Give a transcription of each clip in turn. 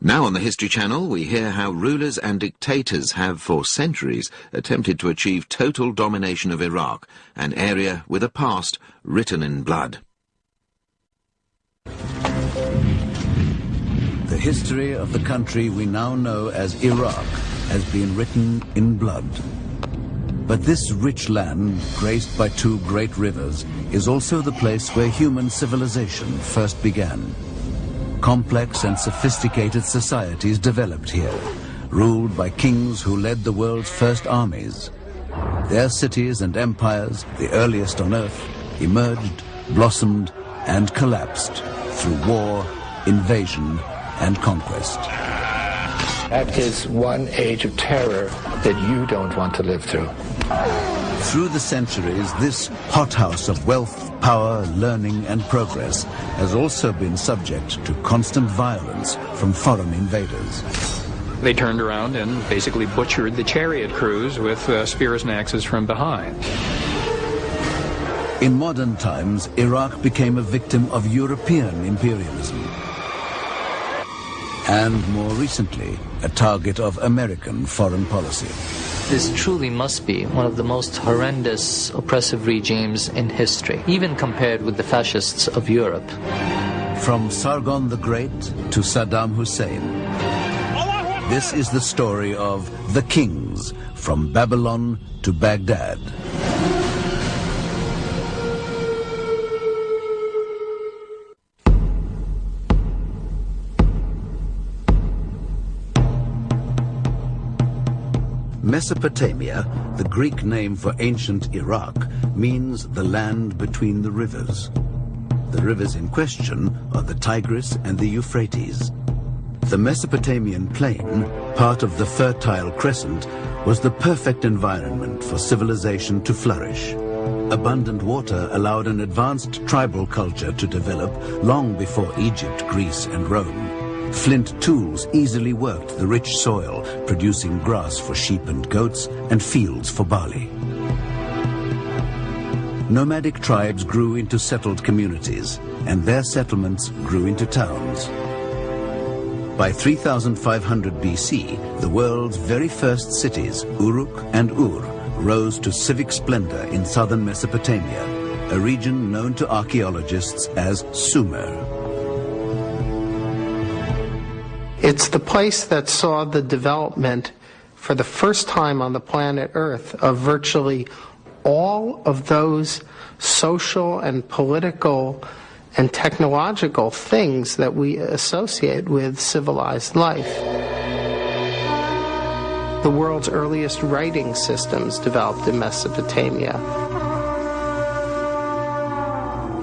Now on the History Channel, we hear how rulers and dictators have for centuries attempted to achieve total domination of Iraq, an area with a past written in blood. The history of the country we now know as Iraq has been written in blood. But this rich land, graced by two great rivers, is also the place where human civilization first began. Complex and sophisticated societies developed here, ruled by kings who led the world's first armies. Their cities and empires, the earliest on earth, emerged, blossomed, and collapsed through war, invasion, and conquest. That is one age of terror that you don't want to live through. Through the centuries, this hothouse of wealth, power, learning, and progress has also been subject to constant violence from foreign invaders. They turned around and basically butchered the chariot crews with spears and axes from behind. In modern times, Iraq became a victim of European imperialism. And more recently, a target of American foreign policy. This truly must be one of the most horrendous, oppressive regimes in history, even compared with the fascists of Europe. From Sargon the Great to Saddam Hussein, this is the story of the kings, from Babylon to Baghdad. Mesopotamia, the Greek name for ancient Iraq, means the land between the rivers. The rivers in question are the Tigris and the Euphrates. The Mesopotamian plain, part of the Fertile Crescent, was the perfect environment for civilization to flourish. Abundant water allowed an advanced tribal culture to develop long before Egypt, Greece, and Rome. Flint tools easily worked the rich soil, producing grass for sheep and goats and fields for barley. Nomadic tribes grew into settled communities, and their settlements grew into towns. By 3500 BC, the world's very first cities, Uruk and Ur, rose to civic splendor in southern Mesopotamia, a region known to archaeologists as Sumer. It's the place that saw the development for the first time on the planet Earth of virtually all of those social and political and technological things that we associate with civilized life. The world's earliest writing systems developed in Mesopotamia.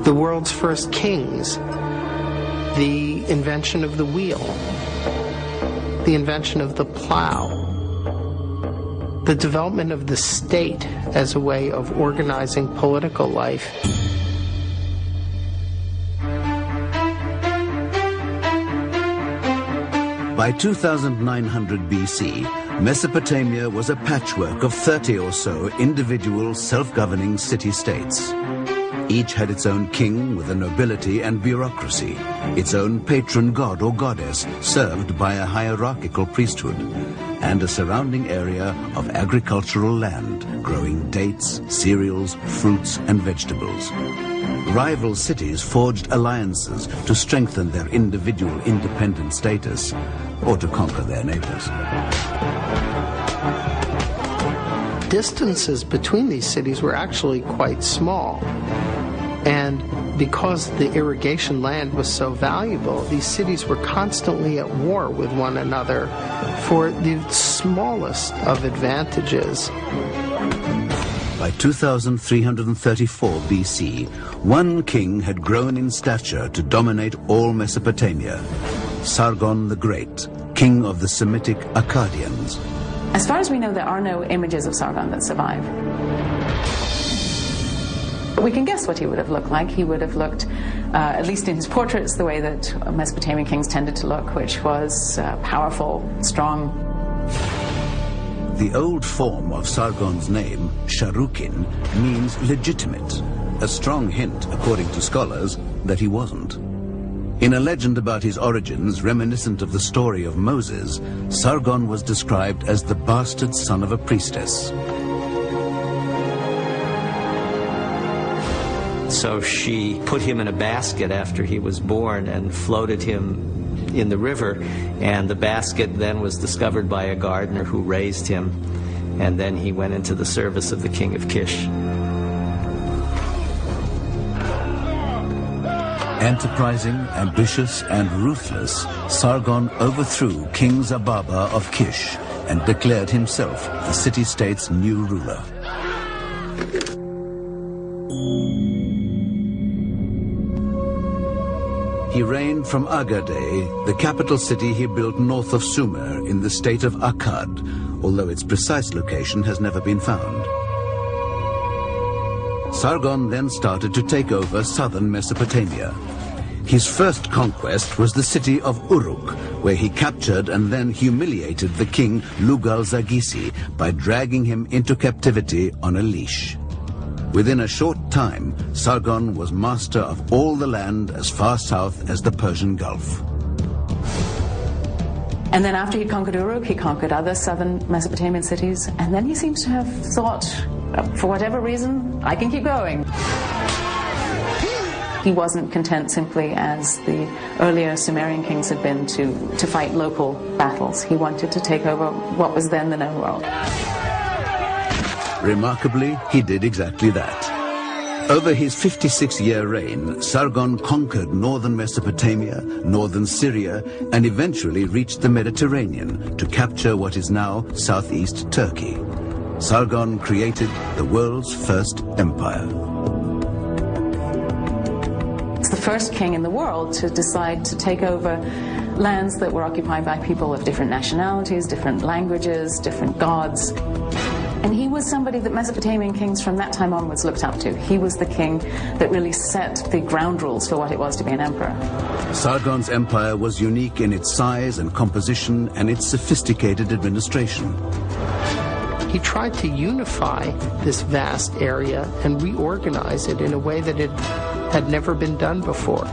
The world's first kings. The invention of the wheel. The invention of the plow, the development of the state as a way of organizing political life. By 2900 BC, Mesopotamia was a patchwork of 30 or so individual self-governing city-states. Each had its own king with a nobility and bureaucracy, its own patron god or goddess served by a hierarchical priesthood, and a surrounding area of agricultural land growing dates, cereals, fruits, and vegetables. Rival cities forged alliances to strengthen their individual independent status or to conquer their neighbors. Distances between these cities were actually quite small. And because the irrigation land was so valuable, these cities were constantly at war with one another for the smallest of advantages. By 2334 BC, one king had grown in stature to dominate all Mesopotamia, Sargon the Great, king of the Semitic Akkadians. As far as we know, there are no images of Sargon that survive. We can guess what he would have looked like. He would have looked, at least in his portraits, the way that Mesopotamian kings tended to look, which was powerful, strong. The old form of Sargon's name, Sharukin, means legitimate, a strong hint, according to scholars, that he wasn't. In a legend about his origins, reminiscent of the story of Moses, Sargon was described as the bastard son of a priestess. So she put him in a basket after he was born and floated him in the river, and the basket then was discovered by a gardener who raised him, and then he went into the service of the king of Kish. Enterprising, ambitious, and ruthless, Sargon overthrew King Zababa of Kish and declared himself the city-state's new ruler. He reigned from Agaday, the capital city he built north of Sumer in the state of Akkad, although its precise location has never been found. Sargon then started to take over southern Mesopotamia. His first conquest was the city of Uruk, where he captured and then humiliated the king Lugal-Zagisi by dragging him into captivity on a leash. Within a short time, Sargon was master of all the land as far south as the Persian Gulf. And then after he conquered Uruk, he conquered other southern Mesopotamian cities, and then he seems to have thought, for whatever reason, I can keep going. He wasn't content simply, as the earlier Sumerian kings had been, to fight local battles. He wanted to take over what was then the known world. Remarkably, he did exactly that. Over his 56-year reign, Sargon conquered northern Mesopotamia, northern Syria, and eventually reached the Mediterranean to capture what is now southeast Turkey. Sargon created the world's first empire. It's the first king in the world to decide to take over lands that were occupied by people of different nationalities, different languages, different gods. And he was somebody that Mesopotamian kings from that time onwards looked up to. He was the king that really set the ground rules for what it was to be an emperor. Sargon's empire was unique in its size and composition and its sophisticated administration. He tried to unify this vast area and reorganize it in a way that it had never been done before.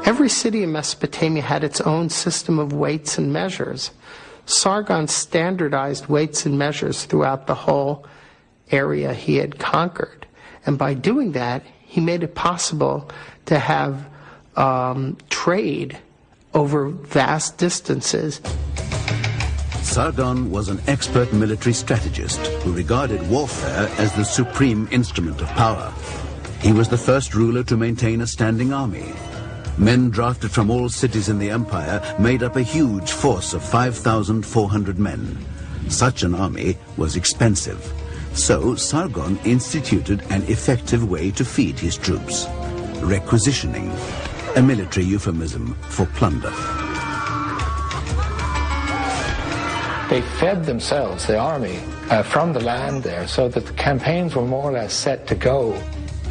Every city in Mesopotamia had its own system of weights and measures. Sargon standardized weights and measures throughout the whole area he had conquered. And by doing that, he made it possible to have trade over vast distances. Sargon was an expert military strategist who regarded warfare as the supreme instrument of power. He was the first ruler to maintain a standing army. Men drafted from all cities in the empire made up a huge force of 5,400 men. Such an army was expensive. So Sargon instituted an effective way to feed his troops: requisitioning, a military euphemism for plunder. They fed themselves, the army, from the land there, so that the campaigns were more or less set to go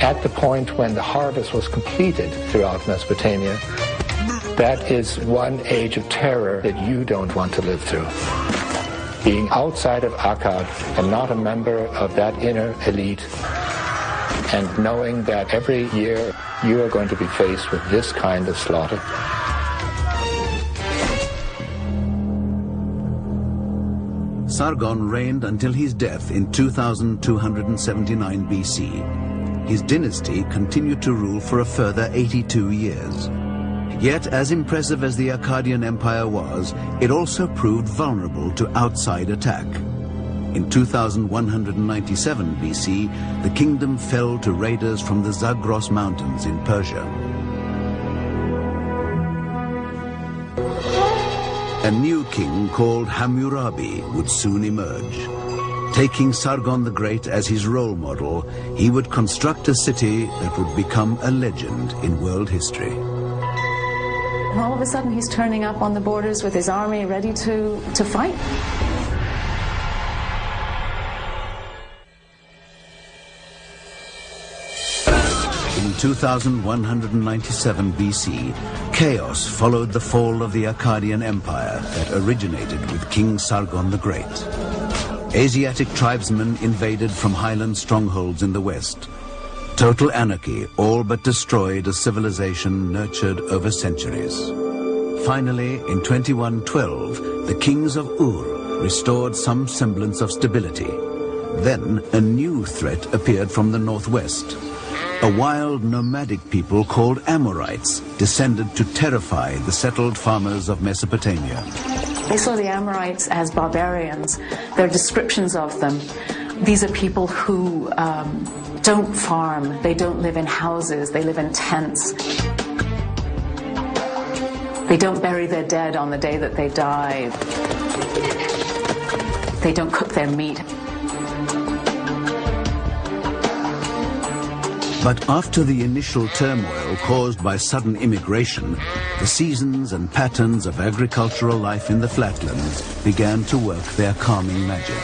at the point when the harvest was completed throughout Mesopotamia. That is one age of terror that you don't want to live through. Being outside of Akkad and not a member of that inner elite, and knowing that every year you are going to be faced with this kind of slaughter. Sargon reigned until his death in 2279 BC. His dynasty continued to rule for a further 82 years. Yet, as impressive as the Akkadian Empire was, it also proved vulnerable to outside attack. In 2197 BC, the kingdom fell to raiders from the Zagros Mountains in Persia. A new king called Hammurabi would soon emerge. Taking Sargon the Great as his role model, he would construct a city that would become a legend in world history. And all of a sudden he's turning up on the borders with his army ready to fight. In 2197 BC, chaos followed the fall of the Akkadian Empire that originated with King Sargon the Great. Asiatic tribesmen invaded from highland strongholds in the west. Total anarchy all but destroyed a civilization nurtured over centuries. Finally, in 2112, the kings of Ur restored some semblance of stability. Then a new threat appeared from the northwest. A wild nomadic people called Amorites descended to terrify the settled farmers of Mesopotamia. They saw the Amorites as barbarians. There are descriptions of them. These are people who don't farm, they don't live in houses, they live in tents. They don't bury their dead on the day that they die. They don't cook their meat. But after the initial turmoil caused by sudden immigration, the seasons and patterns of agricultural life in the flatlands began to work their calming magic.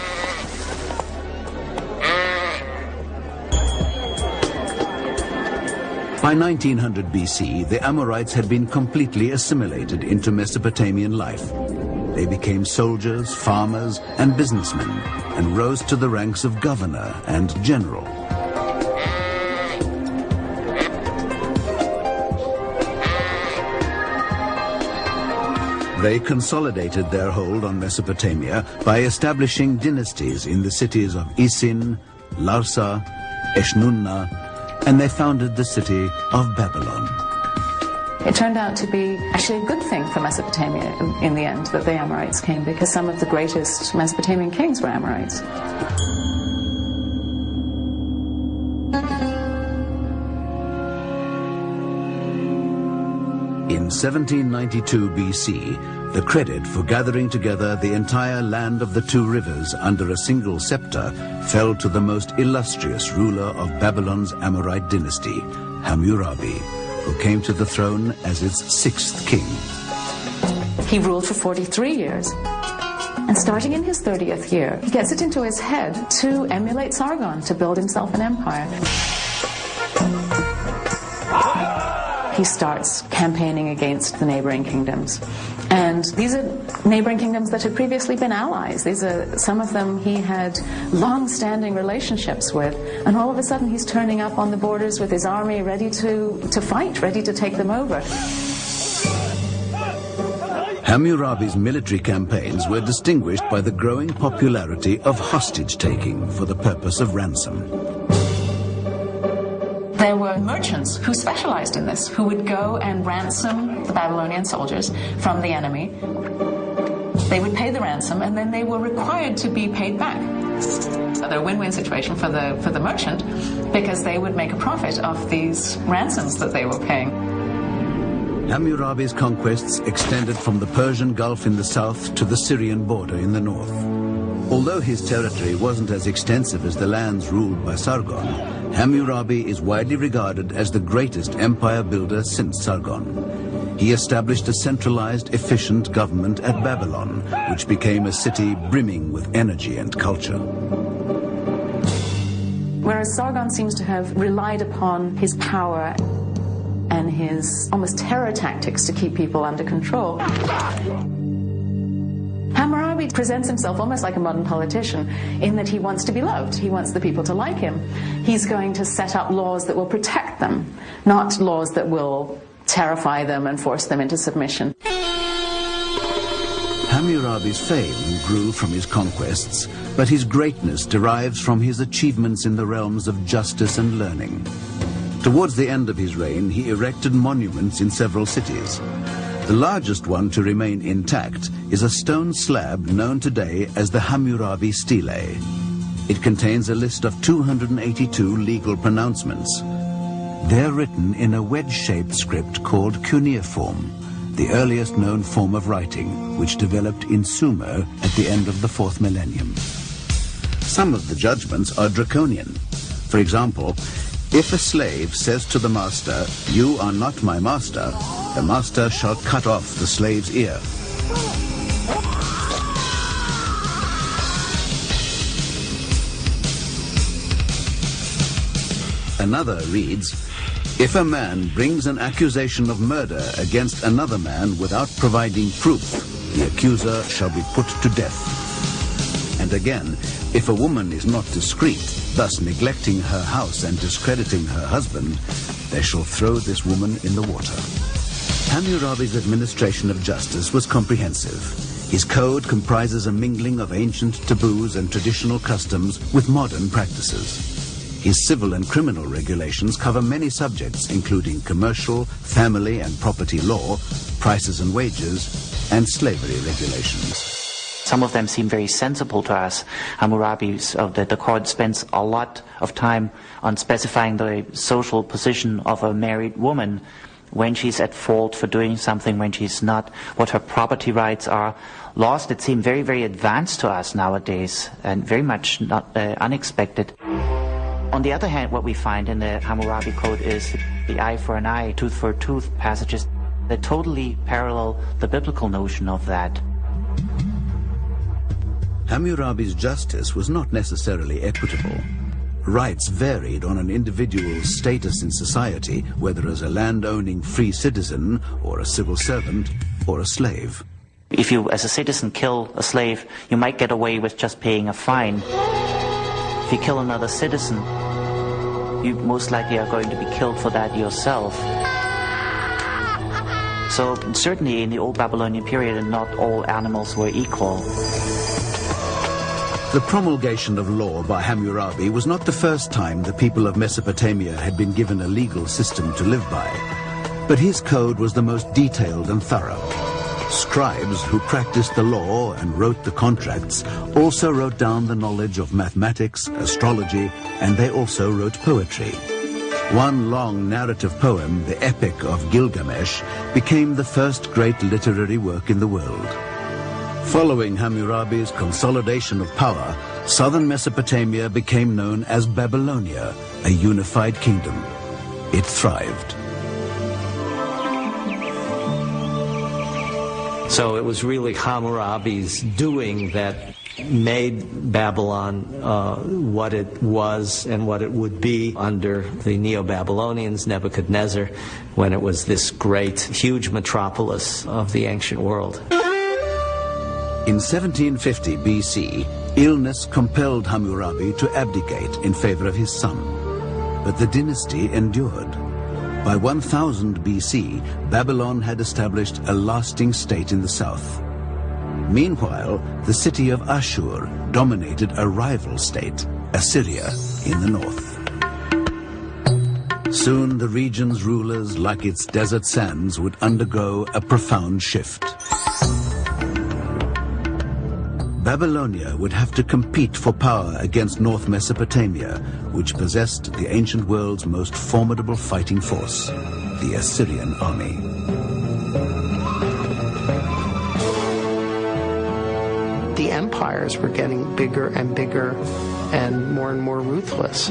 By 1900 BC, the Amorites had been completely assimilated into Mesopotamian life. They became soldiers, farmers, and businessmen, and rose to the ranks of governor and general. They consolidated their hold on Mesopotamia by establishing dynasties in the cities of Isin, Larsa, Eshnunna, and they founded the city of Babylon. It turned out to be actually a good thing for Mesopotamia in the end that the Amorites came, because some of the greatest Mesopotamian kings were Amorites. In 1792 BC, the credit for gathering together the entire land of the two rivers under a single scepter fell to the most illustrious ruler of Babylon's Amorite dynasty, Hammurabi, who came to the throne as its sixth king. He ruled for 43 years. And starting in his 30th year, he gets it into his head to emulate Sargon, to build himself an empire. He starts campaigning against the neighboring kingdoms. And these are neighboring kingdoms that had previously been allies. These are some of them he had long-standing relationships with. And all of a sudden he's turning up on the borders with his army ready to fight, ready to take them over. Hammurabi's military campaigns were distinguished by the growing popularity of hostage-taking for the purpose of ransom. There were merchants who specialized in this, who would go and ransom the Babylonian soldiers from the enemy. They would pay the ransom, and then they were required to be paid back. So they're a win-win situation for the merchant, because they would make a profit off these ransoms that they were paying. Hammurabi's conquests extended from the Persian Gulf in the south to the Syrian border in the north. Although his territory wasn't as extensive as the lands ruled by Sargon, Hammurabi is widely regarded as the greatest empire builder since Sargon. He established a centralized, efficient government at Babylon, which became a city brimming with energy and culture. Whereas Sargon seems to have relied upon his power and his almost terror tactics to keep people under control, Hammurabi presents himself almost like a modern politician in that he wants to be loved. He wants the people to like him. He's going to set up laws that will protect them, not laws that will terrify them and force them into submission. Hammurabi's fame grew from his conquests, but his greatness derives from his achievements in the realms of justice and learning. Towards the end of his reign, he erected monuments in several cities. The largest one to remain intact is a stone slab known today as the Hammurabi Stele. It contains a list of 282 legal pronouncements. They're written in a wedge-shaped script called cuneiform, the earliest known form of writing, which developed in Sumer at the end of the 4th millennium. Some of the judgments are draconian. For example, if a slave says to the master, "You are not my master," the master shall cut off the slave's ear. Another reads, "If a man brings an accusation of murder against another man without providing proof, the accuser shall be put to death." And And again, if a woman is not discreet, thus neglecting her house and discrediting her husband, they shall throw this woman in the water. Hammurabi's administration of justice was comprehensive. His code comprises a mingling of ancient taboos and traditional customs with modern practices. His civil and criminal regulations cover many subjects, including commercial, family and property law, prices and wages, and slavery regulations. Some of them seem very sensible to us. Hammurabi's, the court spends a lot of time on specifying the social position of a married woman, when she's at fault for doing something, when she's not, what her property rights are. Laws that seem very, very advanced to us nowadays and very much not unexpected. On the other hand, what we find in the Hammurabi Code is the eye for an eye, tooth for a tooth passages that totally parallel the biblical notion of that. Hammurabi's justice was not necessarily equitable. Rights varied on an individual's status in society, whether as a land-owning free citizen, or a civil servant, or a slave. If you, as a citizen, kill a slave, you might get away with just paying a fine. If you kill another citizen, you most likely are going to be killed for that yourself. So certainly in the old Babylonian period, not all animals were equal. The promulgation of law by Hammurabi was not the first time the people of Mesopotamia had been given a legal system to live by, but his code was the most detailed and thorough. Scribes who practiced the law and wrote the contracts also wrote down the knowledge of mathematics, astrology, and they also wrote poetry. One long narrative poem, the Epic of Gilgamesh, became the first great literary work in the world. Following Hammurabi's consolidation of power, southern Mesopotamia became known as Babylonia, a unified kingdom. It thrived. So it was really Hammurabi's doing that made Babylon what it was and what it would be under the Neo-Babylonians, Nebuchadnezzar, when it was this great, huge metropolis of the ancient world. In 1750 BC, illness compelled Hammurabi to abdicate in favor of his son. But the dynasty endured. By 1000 BC, Babylon had established a lasting state in the south. Meanwhile, the city of Ashur dominated a rival state, Assyria, in the north. Soon the region's rulers, like its desert sands, would undergo a profound shift. Babylonia would have to compete for power against North Mesopotamia, which possessed the ancient world's most formidable fighting force, the Assyrian army. The empires were getting bigger and bigger and more ruthless.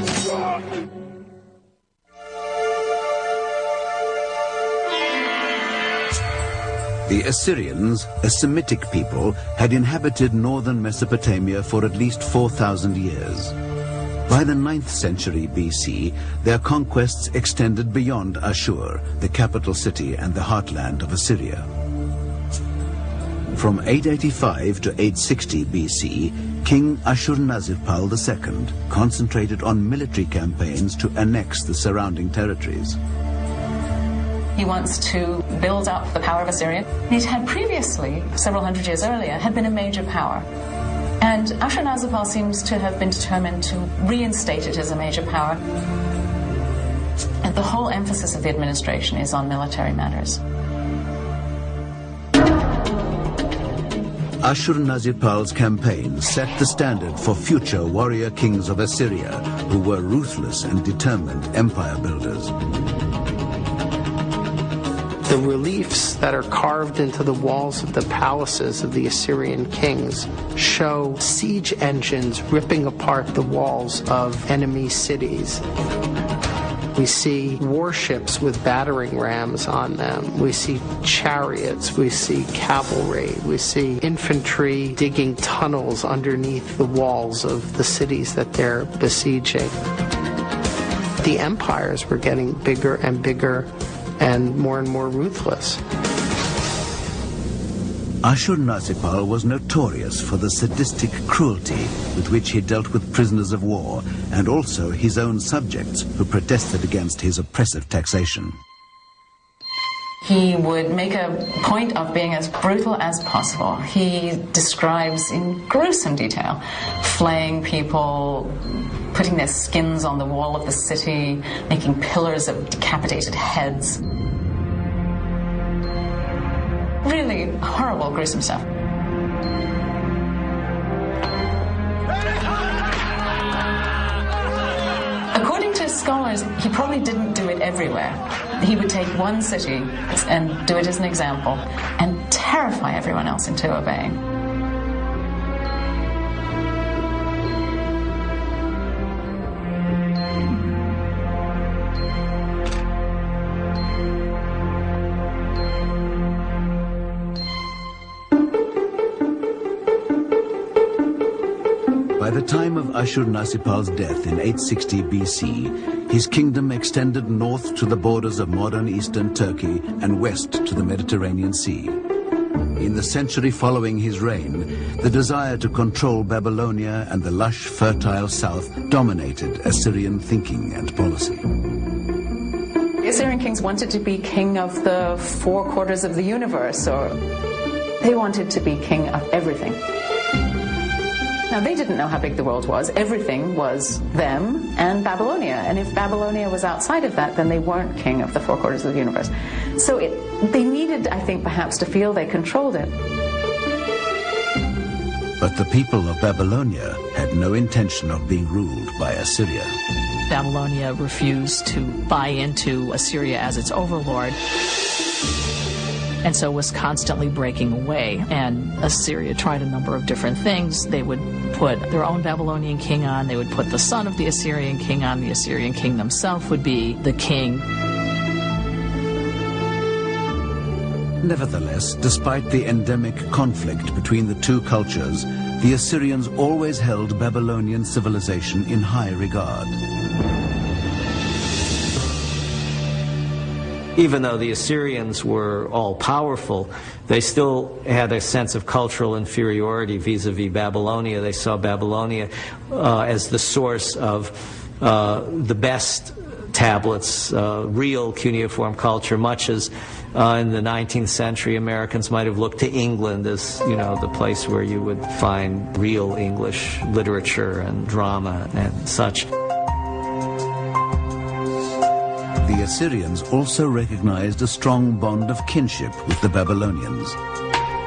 The Assyrians, a Semitic people, had inhabited northern Mesopotamia for at least 4,000 years. By the 9th century BC, their conquests extended beyond Ashur, the capital city and the heartland of Assyria. From 885 to 860 BC, King Ashurnazirpal II concentrated on military campaigns to annex the surrounding territories. He wants to build up the power of Assyria. It had previously, several hundred years earlier, had been a major power. And Ashurnazirpal seems to have been determined to reinstate it as a major power. And the whole emphasis of the administration is on military matters. Ashurnazirpal's campaign set the standard for future warrior kings of Assyria, who were ruthless and determined empire builders. The reliefs that are carved into the walls of the palaces of the Assyrian kings show siege engines ripping apart the walls of enemy cities. We see warships with battering rams on them. We see chariots. We see cavalry. We see infantry digging tunnels underneath the walls of the cities that they're besieging. The empires were getting bigger and bigger and more ruthless. Ashurnasirpal was notorious for the sadistic cruelty with which he dealt with prisoners of war and also his own subjects who protested against his oppressive taxation. He would make a point of being as brutal as possible. He describes in gruesome detail flaying people, putting their skins on the wall of the city, making pillars of decapitated heads. Really horrible, gruesome stuff. According to scholars, he probably didn't do it everywhere. He would take one city and do it as an example and terrify everyone else into obeying. By the time of Ashurnasirpal's death in 860 BC, his kingdom extended north to the borders of modern eastern Turkey and west to the Mediterranean Sea. In the century following his reign, the desire to control Babylonia and the lush, fertile south dominated Assyrian thinking and policy. The Assyrian kings wanted to be king of the 4 quarters of the universe, or they wanted to be king of everything. Now, they didn't know how big the world was. Everything was them and Babylonia. And if Babylonia was outside of that, then they weren't king of the 4 quarters of the universe. So they needed, I think, perhaps to feel they controlled it. But the people of Babylonia had no intention of being ruled by Assyria. Babylonia refused to buy into Assyria as its overlord, and so was constantly breaking away. And Assyria tried a number of different things. They would put their own Babylonian king on, they would put the son of the Assyrian king on, the Assyrian king themselves would be the king. Nevertheless, despite the endemic conflict between the two cultures, the Assyrians always held Babylonian civilization in high regard. Even though the Assyrians were all-powerful, they still had a sense of cultural inferiority vis-a-vis Babylonia. They saw Babylonia as the source of the best tablets, real cuneiform culture, much as in the 19th century Americans might have looked to England as, you know, the place where you would find real English literature and drama and such. The Assyrians also recognized a strong bond of kinship with the Babylonians.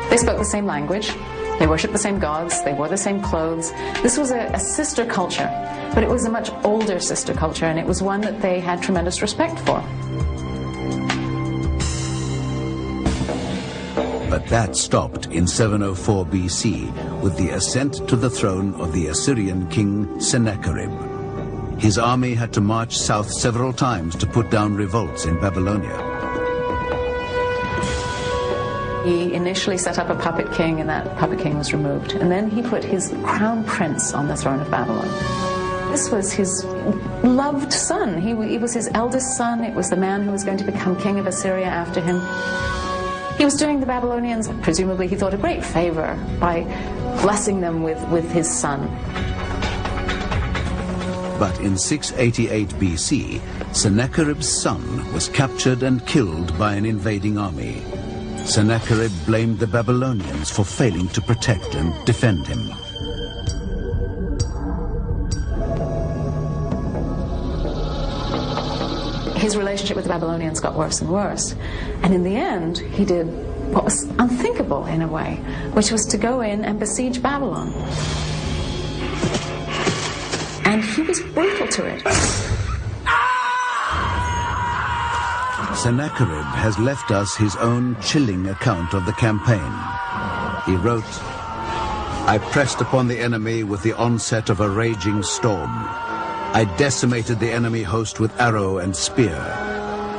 They spoke the same language, they worshipped the same gods, they wore the same clothes. This was a sister culture, but it was a much older sister culture, and it was one that they had tremendous respect for. But that stopped in 704 BC with the ascent to the throne of the Assyrian king Sennacherib. His army had to march south several times to put down revolts in Babylonia. He initially set up a puppet king, and that puppet king was removed. And then he put his crown prince on the throne of Babylon. This was his loved son. He was his eldest son. It was the man who was going to become king of Assyria after him. He was doing the Babylonians, presumably he thought, a great favor by blessing them with his son. But in 688 BC, Sennacherib's son was captured and killed by an invading army. Sennacherib blamed the Babylonians for failing to protect and defend him. His relationship with the Babylonians got worse and worse. And in the end, he did what was unthinkable in a way, which was to go in and besiege Babylon. And he was brutal to it. Sennacherib has left us his own chilling account of the campaign. He wrote, "I pressed upon the enemy with the onset of a raging storm. I decimated the enemy host with arrow and spear.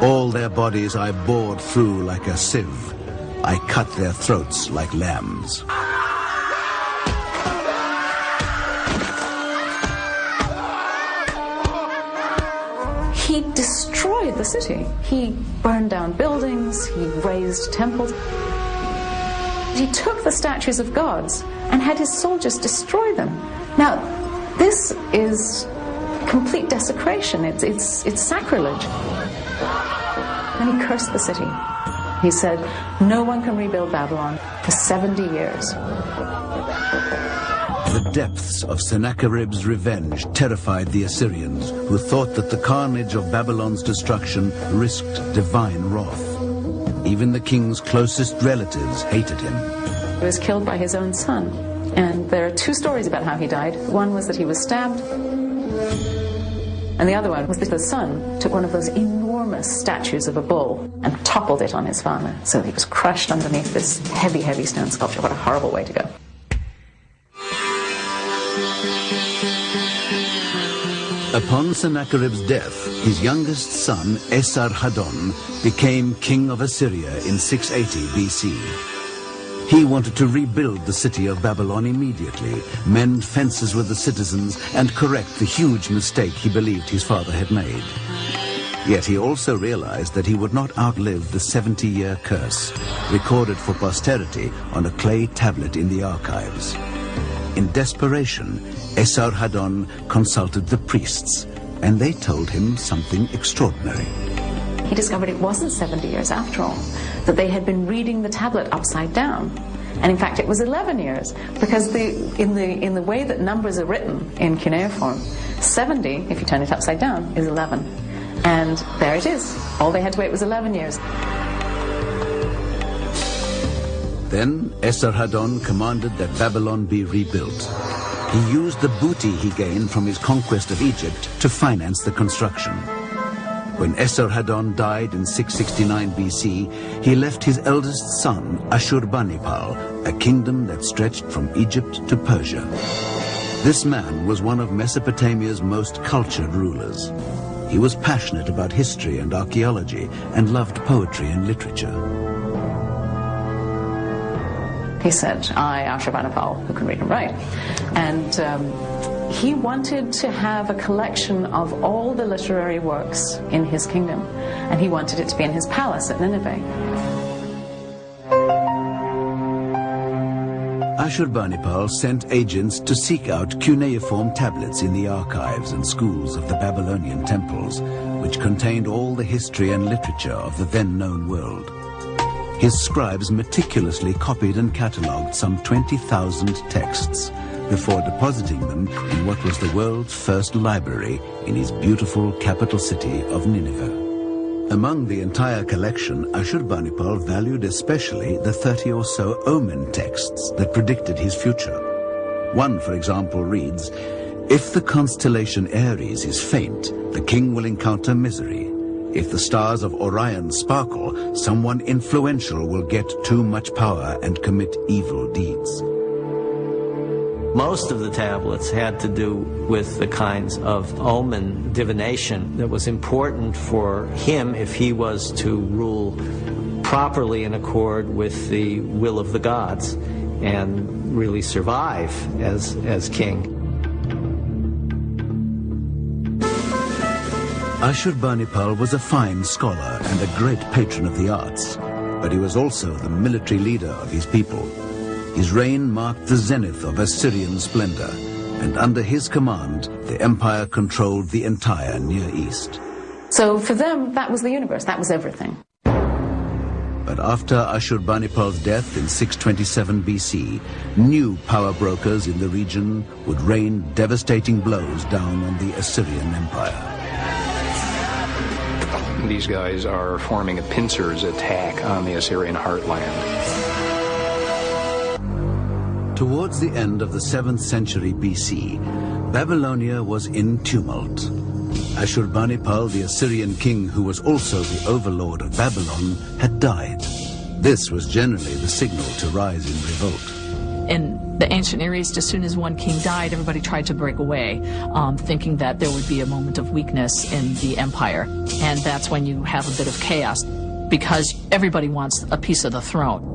All their bodies I bored through like a sieve. I cut their throats like lambs." He destroyed the city. He burned down buildings, he razed temples. He took the statues of gods and had his soldiers destroy them. Now, this is complete desecration. It's sacrilege. And he cursed the city. He said, no one can rebuild Babylon for 70 years. The depths of Sennacherib's revenge terrified the Assyrians, who thought that the carnage of Babylon's destruction risked divine wrath. Even the king's closest relatives hated him. He was killed by his own son. And there are two stories about how he died. One was that he was stabbed, and the other one was that the son took one of those enormous statues of a bull and toppled it on his father. So he was crushed underneath this heavy, heavy stone sculpture. What a horrible way to go. Upon Sennacherib's death, his youngest son, Esarhaddon, became king of Assyria in 680 BC. He wanted to rebuild the city of Babylon immediately, mend fences with the citizens, and correct the huge mistake he believed his father had made. Yet he also realized that he would not outlive the 70-year curse, recorded for posterity on a clay tablet in the archives. In desperation, Esarhaddon consulted the priests, and they told him something extraordinary. He discovered it wasn't 70 years after all, that they had been reading the tablet upside down. And in fact, it was 11 years, because in the way that numbers are written in cuneiform, 70, if you turn it upside down, is 11. And there it is. All they had to wait was 11 years. Then Esarhaddon commanded that Babylon be rebuilt. He used the booty he gained from his conquest of Egypt to finance the construction. When Esarhaddon died in 669 BC, he left his eldest son, Ashurbanipal, a kingdom that stretched from Egypt to Persia. This man was one of Mesopotamia's most cultured rulers. He was passionate about history and archaeology and loved poetry and literature. He said, I, Ashurbanipal, who can read and write, and he wanted to have a collection of all the literary works in his kingdom, and he wanted it to be in his palace at Nineveh. Ashurbanipal sent agents to seek out cuneiform tablets in the archives and schools of the Babylonian temples, which contained all the history and literature of the then-known world. His scribes meticulously copied and catalogued some 20,000 texts before depositing them in what was the world's first library in his beautiful capital city of Nineveh. Among the entire collection, Ashurbanipal valued especially the 30 or so omen texts that predicted his future. One, for example, reads, "If the constellation Aries is faint, the king will encounter misery. If the stars of Orion sparkle, someone influential will get too much power and commit evil deeds." Most of the tablets had to do with the kinds of omen divination that was important for him if he was to rule properly in accord with the will of the gods and really survive as king. Ashurbanipal was a fine scholar and a great patron of the arts, but he was also the military leader of his people. His reign marked the zenith of Assyrian splendor, and under his command, the empire controlled the entire Near East. So for them, that was the universe, that was everything. But after Ashurbanipal's death in 627 BC, new power brokers in the region would rain devastating blows down on the Assyrian Empire. These guys are forming a pincers attack on the Assyrian heartland. Towards the end of the 7th century BC, Babylonia was in tumult. Ashurbanipal, the Assyrian king who was also the overlord of Babylon, had died. This was generally the signal to rise in revolt. In the ancient Near East, as soon as one king died, everybody tried to break away, thinking that there would be a moment of weakness in the empire. And that's when you have a bit of chaos, because everybody wants a piece of the throne.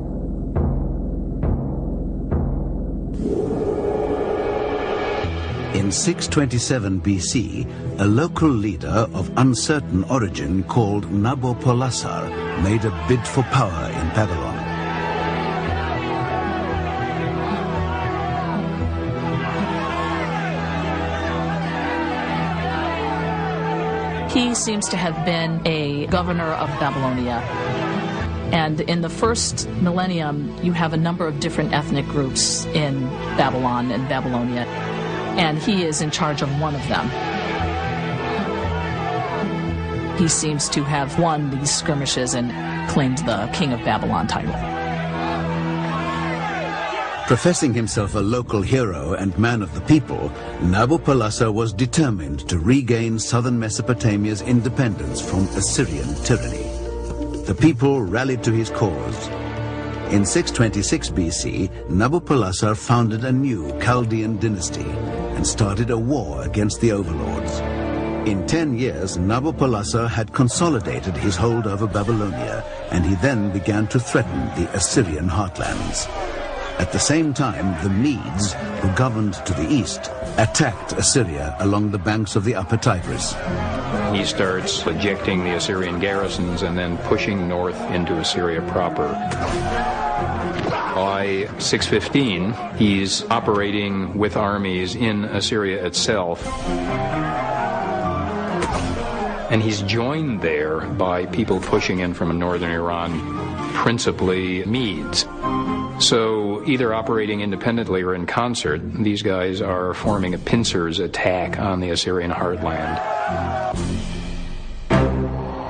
In 627 BC, a local leader of uncertain origin called Nabopolassar made a bid for power in Babylon. He seems to have been a governor of Babylonia. And in the first millennium, you have a number of different ethnic groups in Babylon and Babylonia, and he is in charge of one of them. He seems to have won these skirmishes and claimed the King of Babylon title. Professing himself a local hero and man of the people, Nabopolassar was determined to regain southern Mesopotamia's independence from Assyrian tyranny. The people rallied to his cause. In 626 BC, Nabopolassar founded a new Chaldean dynasty and started a war against the overlords. In 10 years, Nabopolassar had consolidated his hold over Babylonia, and he then began to threaten the Assyrian heartlands. At the same time, the Medes, who governed to the east, attacked Assyria along the banks of the upper Tigris. He starts ejecting the Assyrian garrisons and then pushing north into Assyria proper. By 615, he's operating with armies in Assyria itself. And he's joined there by people pushing in from northern Iran, principally Medes. So either operating independently or in concert, these guys are forming a pincers attack on the Assyrian heartland.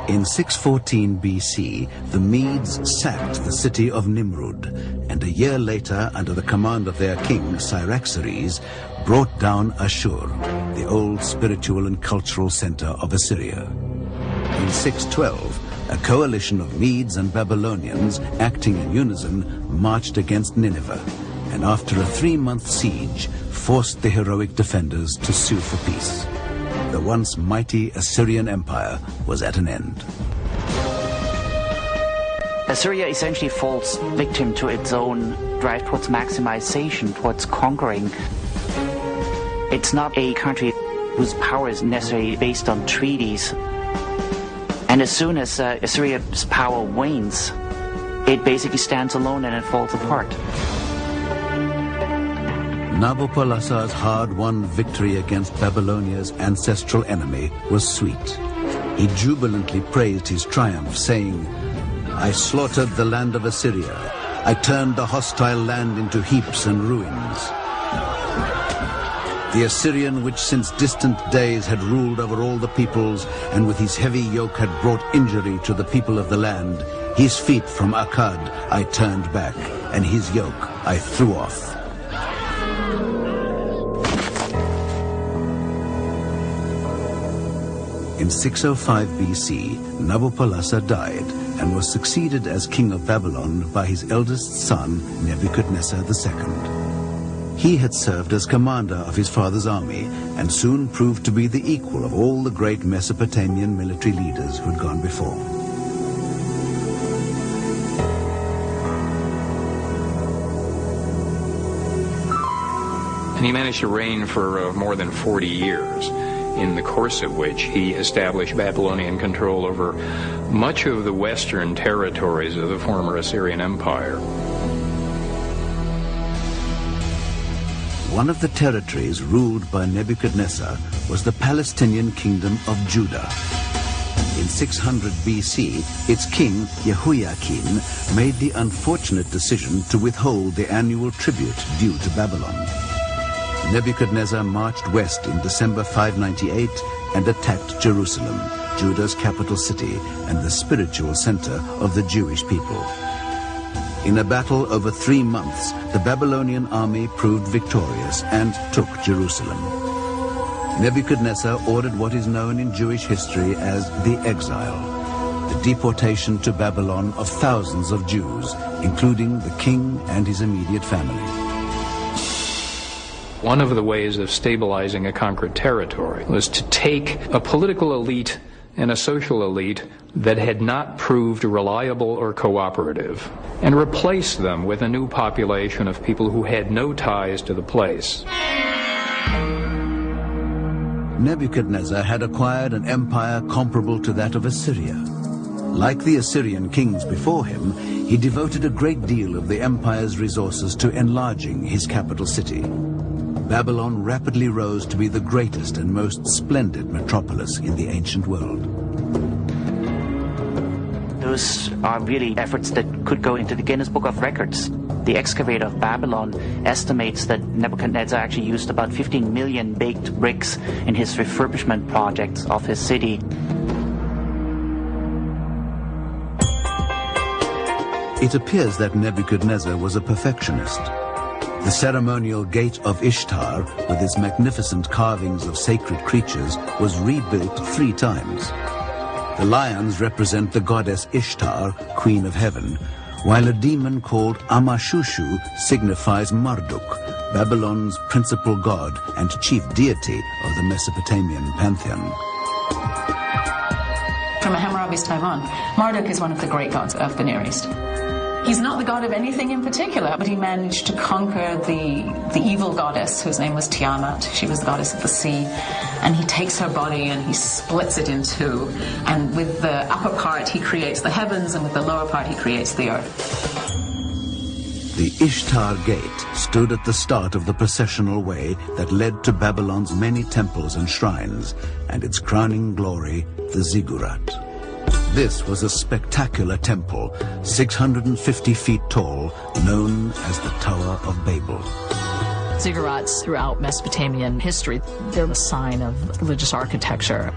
In 614 BC, the Medes sacked the city of Nimrud, and a year later, under the command of their king, Cyaxares, brought down Ashur, the old spiritual and cultural center of Assyria. In 612, a coalition of Medes and Babylonians, acting in unison, marched against Nineveh, and after a 3-month siege, forced the heroic defenders to sue for peace. The once mighty Assyrian Empire was at an end. Assyria essentially falls victim to its own drive towards maximization, towards conquering. It's not a country whose power is necessarily based on treaties. And as soon as Assyria's power wanes, it basically stands alone and it falls apart. Nabopolassar's hard-won victory against Babylonia's ancestral enemy was sweet. He jubilantly praised his triumph, saying, "I slaughtered the land of Assyria. I turned the hostile land into heaps and ruins. The Assyrian, which since distant days had ruled over all the peoples, and with his heavy yoke had brought injury to the people of the land, his feet from Akkad I turned back, and his yoke I threw off." In 605 BC, Nabopolassar died and was succeeded as king of Babylon by his eldest son, Nebuchadnezzar II. He had served as commander of his father's army and soon proved to be the equal of all the great Mesopotamian military leaders who had gone before. And he managed to reign for more than 40 years, in the course of which he established Babylonian control over much of the western territories of the former Assyrian Empire. One of the territories ruled by Nebuchadnezzar was the Palestinian kingdom of Judah. In 600 BC, its king, Jehoiakim, made the unfortunate decision to withhold the annual tribute due to Babylon. Nebuchadnezzar marched west in December 598 and attacked Jerusalem, Judah's capital city and the spiritual center of the Jewish people. In a battle over 3 months, the Babylonian army proved victorious and took Jerusalem. Nebuchadnezzar ordered what is known in Jewish history as the exile, the deportation to Babylon of thousands of Jews, including the king and his immediate family. One of the ways of stabilizing a conquered territory was to take a political elite and a social elite that had not proved reliable or cooperative and replace them with a new population of people who had no ties to the place. Nebuchadnezzar had acquired an empire comparable to that of Assyria. Like the Assyrian kings before him, he devoted a great deal of the empire's resources to enlarging his capital city. Babylon rapidly rose to be the greatest and most splendid metropolis in the ancient world. Those are really efforts that could go into the Guinness Book of Records. The excavator of Babylon estimates that Nebuchadnezzar actually used about 15 million baked bricks in his refurbishment projects of his city. It appears that Nebuchadnezzar was a perfectionist. The ceremonial gate of Ishtar, with its magnificent carvings of sacred creatures, was rebuilt 3 times. The lions represent the goddess Ishtar, Queen of Heaven, while a demon called Amashushu signifies Marduk, Babylon's principal god and chief deity of the Mesopotamian pantheon. From Hammurabi's Taiwan, Marduk is one of the great gods of the Near East. He's not the god of anything in particular, but he managed to conquer the evil goddess, whose name was Tiamat. She was the goddess of the sea. And he takes her body and he splits it in 2. And with the upper part, he creates the heavens, and with the lower part, he creates the earth. The Ishtar Gate stood at the start of the processional way that led to Babylon's many temples and shrines, and its crowning glory, the ziggurat. This was a spectacular temple, 650 feet tall, known as the Tower of Babel. Ziggurats throughout Mesopotamian history, they're a sign of religious architecture.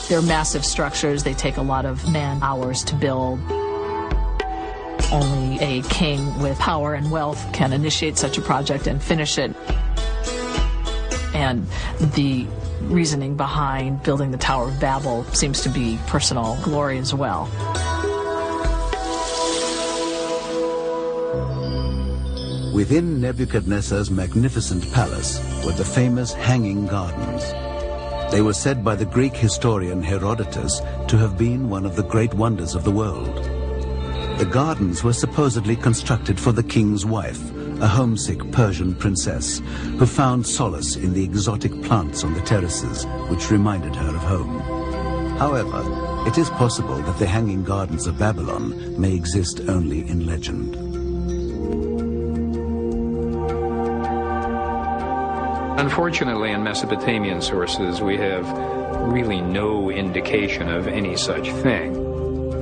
They're massive structures. They take a lot of man-hours to build. Only a king with power and wealth can initiate such a project and finish it. And the reasoning behind building the Tower of Babel seems to be personal glory as well. Within Nebuchadnezzar's magnificent palace were the famous Hanging Gardens. They were said by the Greek historian Herodotus to have been one of the great wonders of the world. The gardens were supposedly constructed for the king's wife, a homesick Persian princess, who found solace in the exotic plants on the terraces, which reminded her of home. However, it is possible that the Hanging Gardens of Babylon may exist only in legend. Unfortunately, in Mesopotamian sources, we have really no indication of any such thing.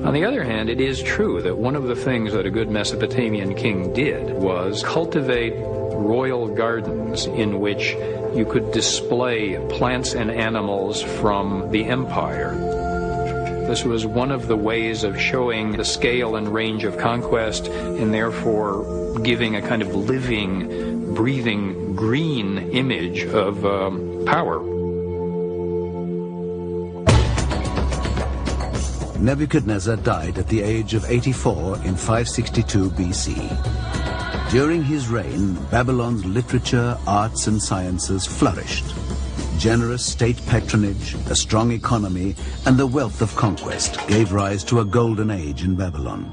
On the other hand, it is true that one of the things that a good Mesopotamian king did was cultivate royal gardens in which you could display plants and animals from the empire. This was one of the ways of showing the scale and range of conquest, and therefore giving a kind of living, breathing, green image of power. Nebuchadnezzar died at the age of 84 in 562 BC. During his reign, Babylon's literature, arts and sciences flourished. Generous state patronage, a strong economy, and the wealth of conquest gave rise to a golden age in Babylon.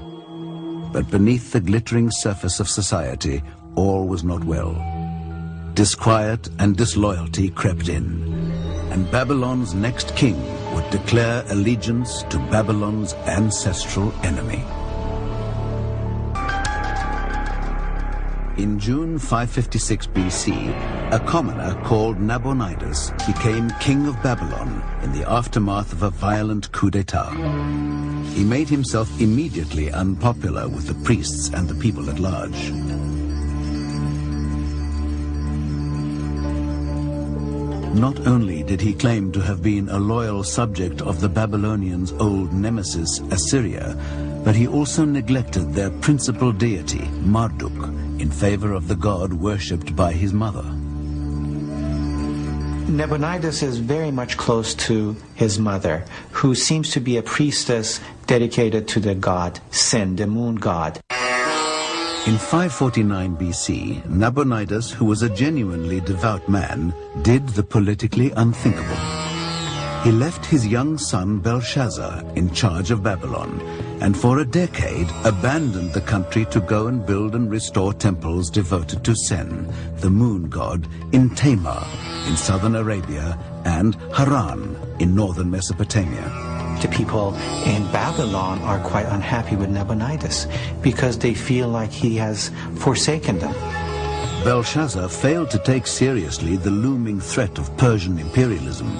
But beneath the glittering surface of society, all was not well. Disquiet and disloyalty crept in, and Babylon's next king would declare allegiance to Babylon's ancestral enemy. In June 556 BC, a commoner called Nabonidus became king of Babylon in the aftermath of a violent coup d'etat. He made himself immediately unpopular with the priests and the people at large. Not only did he claim to have been a loyal subject of the Babylonians' old nemesis, Assyria, but he also neglected their principal deity, Marduk, in favor of the god worshipped by his mother. Nabonidus is very much close to his mother, who seems to be a priestess dedicated to the god Sin, the moon god. In 549 BC, Nabonidus, who was a genuinely devout man, did the politically unthinkable. He left his young son Belshazzar in charge of Babylon, and for a decade abandoned the country to go and build and restore temples devoted to Sen, the moon god, in Tamar, in southern Arabia, and Haran, in northern Mesopotamia. The people in Babylon are quite unhappy with Nabonidus because they feel like he has forsaken them. Belshazzar failed to take seriously the looming threat of Persian imperialism.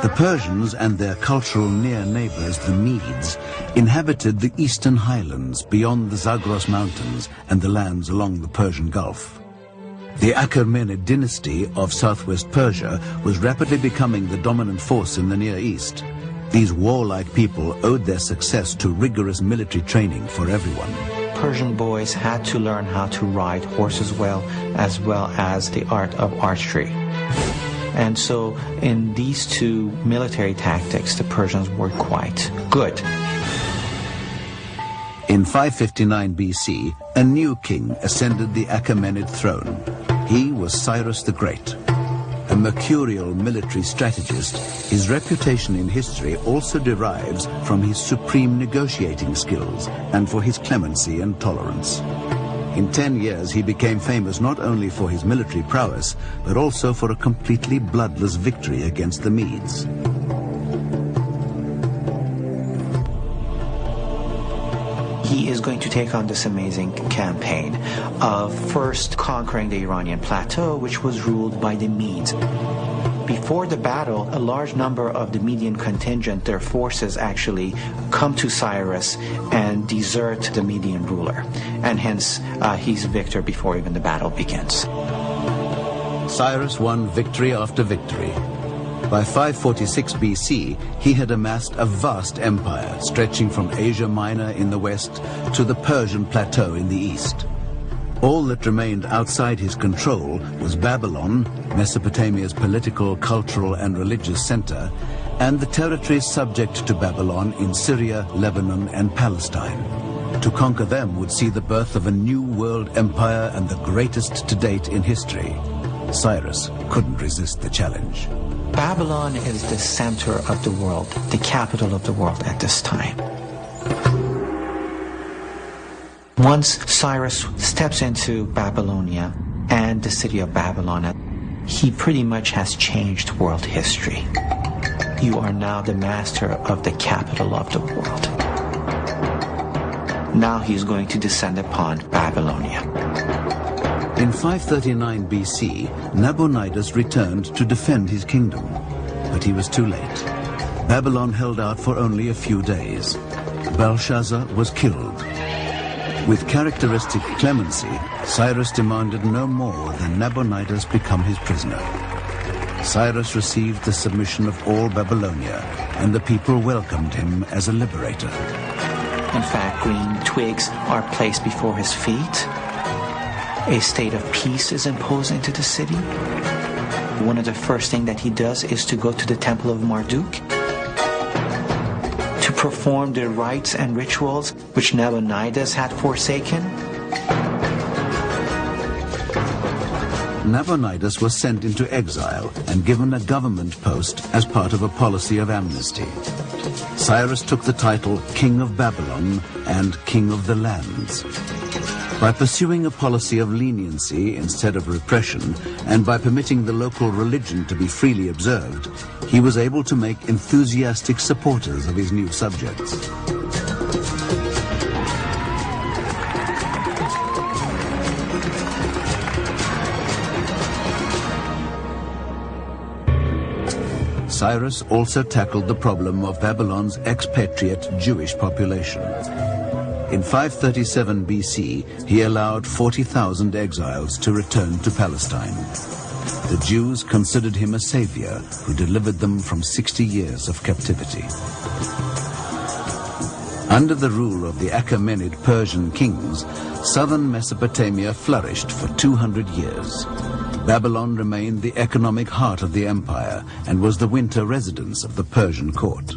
The Persians and their cultural near neighbors, the Medes, inhabited the eastern highlands beyond the Zagros Mountains and the lands along the Persian Gulf. The Achaemenid dynasty of southwest Persia was rapidly becoming the dominant force in the Near East. These warlike people owed their success to rigorous military training for everyone. Persian boys had to learn how to ride horses well as the art of archery. And so in these two military tactics, the Persians were quite good. In 559 BC, a new king ascended the Achaemenid throne. He was Cyrus the Great. A mercurial military strategist, his reputation in history also derives from his supreme negotiating skills and for his clemency and tolerance. In 10 years, he became famous not only for his military prowess, but also for a completely bloodless victory against the Medes. He is going to take on this amazing campaign of first conquering the Iranian plateau, which was ruled by the Medes. Before the battle, a large number of the Median contingent, their forces actually come to Cyrus and desert the Median ruler. And hence, he's victor before even the battle begins. Cyrus won victory after victory. By 546 BC, he had amassed a vast empire stretching from Asia Minor in the west to the Persian plateau in the east. All that remained outside his control was Babylon, Mesopotamia's political, cultural, and religious center, and the territories subject to Babylon in Syria, Lebanon, and Palestine. To conquer them would see the birth of a new world empire and the greatest to date in history. Cyrus couldn't resist the challenge. Babylon is the center of the world, the capital of the world at this time. Once Cyrus steps into Babylonia and the city of Babylon, he pretty much has changed world history. You are now the master of the capital of the world. Now he's going to descend upon Babylonia. In 539 BC, Nabonidus returned to defend his kingdom, but he was too late. Babylon held out for only a few days. Belshazzar was killed. With characteristic clemency, Cyrus demanded no more than Nabonidus become his prisoner. Cyrus received the submission of all Babylonia, and the people welcomed him as a liberator. In fact, green twigs are placed before his feet. A state of peace is imposed into the city. One of the first things that he does is to go to the temple of Marduk to perform the rites and rituals which Nabonidus had forsaken. Nabonidus was sent into exile and given a government post as part of a policy of amnesty. Cyrus took the title King of Babylon and King of the Lands. By pursuing a policy of leniency instead of repression, and by permitting the local religion to be freely observed, he was able to make enthusiastic supporters of his new subjects. Cyrus also tackled the problem of Babylon's expatriate Jewish population. In 537 BC, he allowed 40,000 exiles to return to Palestine. The Jews considered him a savior who delivered them from 60 years of captivity. Under the rule of the Achaemenid Persian kings, southern Mesopotamia flourished for 200 years. Babylon remained the economic heart of the empire and was the winter residence of the Persian court.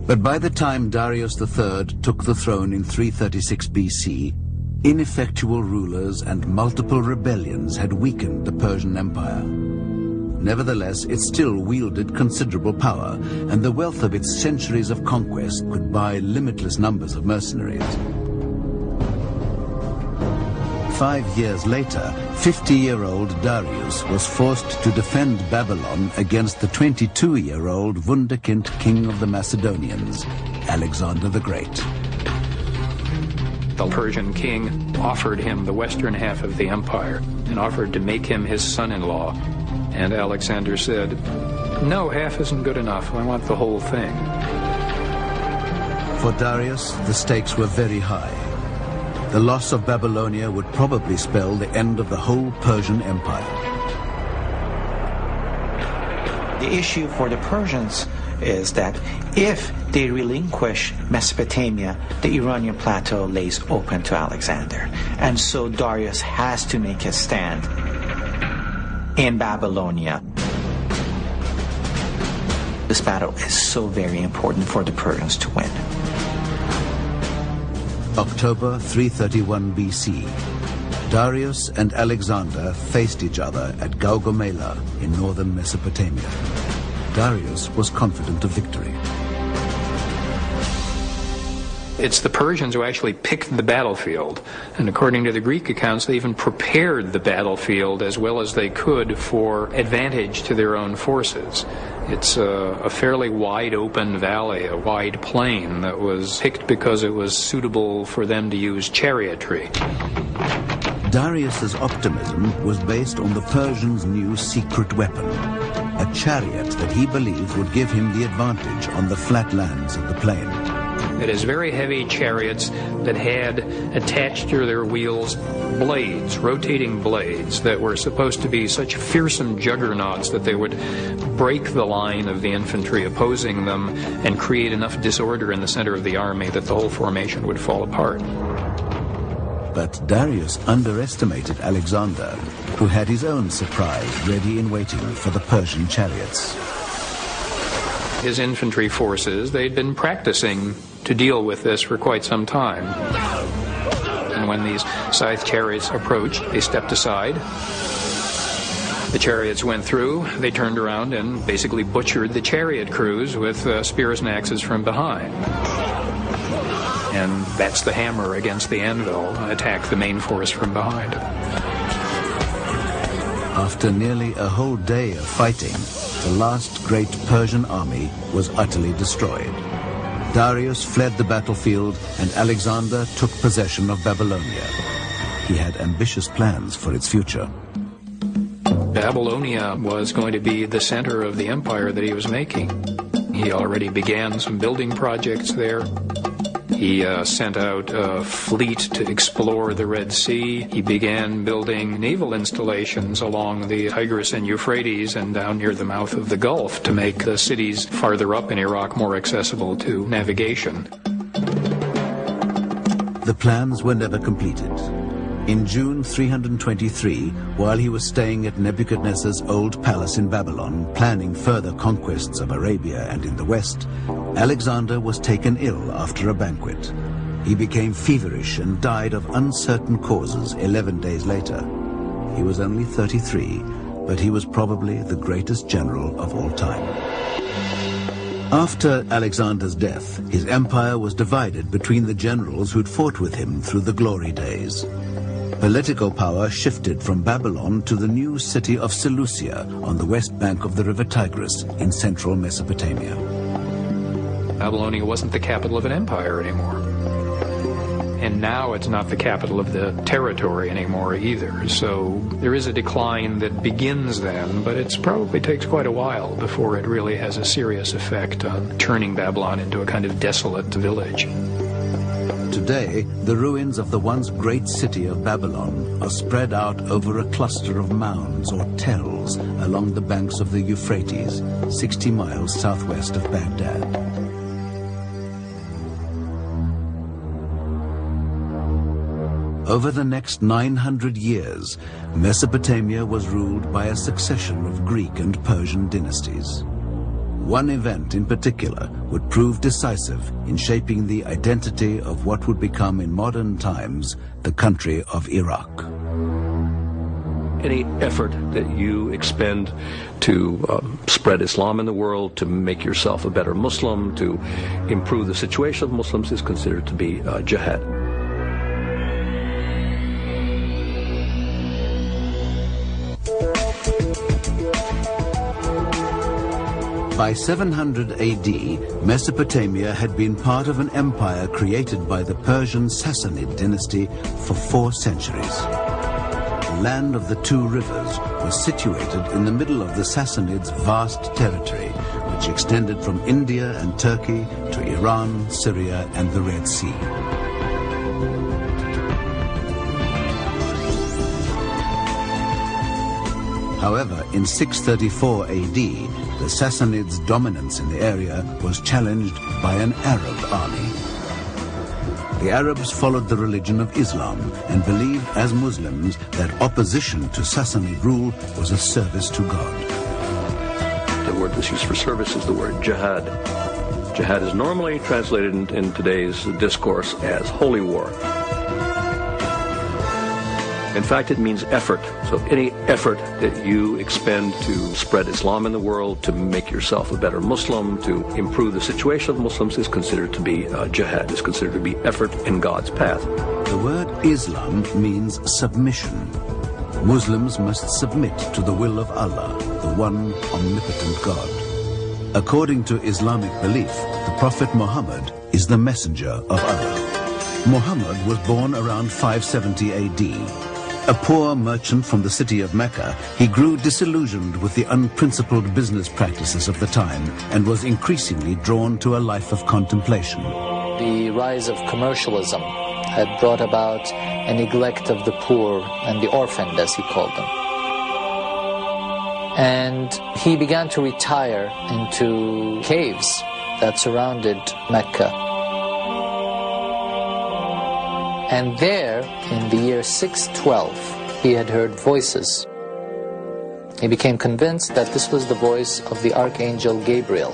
But by the time Darius III took the throne in 336 BC, ineffectual rulers and multiple rebellions had weakened the Persian Empire. Nevertheless, it still wielded considerable power, and the wealth of its centuries of conquest could buy limitless numbers of mercenaries. 5 years later, 50-year-old Darius was forced to defend Babylon against the 22-year-old wunderkind king of the Macedonians, Alexander the Great. the Persian king offered him the western half of the empire and offered to make him his son-in-law. And Alexander said, "No, half isn't good enough. I want the whole thing." For Darius, the stakes were very high. The loss of Babylonia would probably spell the end of the whole Persian Empire. The issue for the Persians is that if they relinquish Mesopotamia, the Iranian plateau lays open to Alexander. And so Darius has to make his stand in Babylonia. This battle is so very important for the Persians to win. October 331 BC. Darius and Alexander faced each other at Gaugamela in northern Mesopotamia. Darius was confident of victory. It's the Persians who actually picked the battlefield, and according to the Greek accounts, they even prepared the battlefield as well as they could for advantage to their own forces. It's a fairly wide open valley, a wide plain that was picked because it was suitable for them to use chariotry. Darius's optimism was based on the Persians' new secret weapon, a chariot that he believed would give him the advantage on the flat lands of the plain. It is very heavy chariots that had attached to their wheels blades, rotating blades, that were supposed to be such fearsome juggernauts that they would break the line of the infantry opposing them and create enough disorder in the center of the army that the whole formation would fall apart. But Darius underestimated Alexander, who had his own surprise ready in waiting for the Persian chariots. His infantry forces, they'd been practicing to deal with this for quite some time. And when these scythe chariots approached, they stepped aside. The chariots went through, they turned around and basically butchered the chariot crews with spears and axes from behind. And that's the hammer against the anvil, attack the main force from behind. After nearly a whole day of fighting, the last great Persian army was utterly destroyed. Darius fled the battlefield and Alexander took possession of Babylonia. He had ambitious plans for its future. Babylonia was going to be the center of the empire that he was making. He already began some building projects there. He sent out a fleet to explore the Red Sea. He began building naval installations along the Tigris and Euphrates and down near the mouth of the Gulf to make the cities farther up in Iraq more accessible to navigation. The plans were never completed. In June 323, while he was staying at Nebuchadnezzar's old palace in Babylon, planning further conquests of Arabia and in the West, Alexander was taken ill after a banquet. He became feverish and died of uncertain causes 11 days later. He was only 33, but he was probably the greatest general of all time. After Alexander's death, his empire was divided between the generals who'd fought with him through the glory days. Political power shifted from Babylon to the new city of Seleucia on the west bank of the river Tigris in central Mesopotamia. Babylonia wasn't the capital of an empire anymore. And now it's not the capital of the territory anymore either. So there is a decline that begins then, but it probably takes quite a while before it really has a serious effect on turning Babylon into a kind of desolate village. Today, the ruins of the once great city of Babylon are spread out over a cluster of mounds or tells along the banks of the Euphrates, 60 miles southwest of Baghdad. Over the next 900 years, Mesopotamia was ruled by a succession of Greek and Persian dynasties. One event in particular would prove decisive in shaping the identity of what would become in modern times the country of Iraq. Any effort that you expend to spread Islam in the world, to make yourself a better Muslim, to improve the situation of Muslims is considered to be jihad. By 700 AD, Mesopotamia had been part of an empire created by the Persian Sassanid dynasty for 4 centuries. The land of the 2 rivers was situated in the middle of the Sassanids' vast territory, which extended from India and Turkey to Iran, Syria, and the Red Sea. However, in 634 AD, the Sassanids' dominance in the area was challenged by an Arab army. The Arabs followed the religion of Islam and believed as Muslims that opposition to Sassanid rule was a service to God. The word that's used for service is the word jihad. Jihad is normally translated in today's discourse as holy war. In fact, it means effort. So any effort that you expend to spread Islam in the world, to make yourself a better Muslim, to improve the situation of Muslims is considered to be jihad, is considered to be effort in God's path. The word Islam means submission. Muslims must submit to the will of Allah, the one omnipotent God. According to Islamic belief, the Prophet Muhammad is the messenger of Allah. Muhammad was born around 570 AD. A poor merchant from the city of Mecca, he grew disillusioned with the unprincipled business practices of the time and was increasingly drawn to a life of contemplation. The rise of commercialism had brought about a neglect of the poor and the orphaned, as he called them. And he began to retire into caves that surrounded Mecca. And there, in the year 612, he had heard voices. He became convinced that this was the voice of the Archangel Gabriel,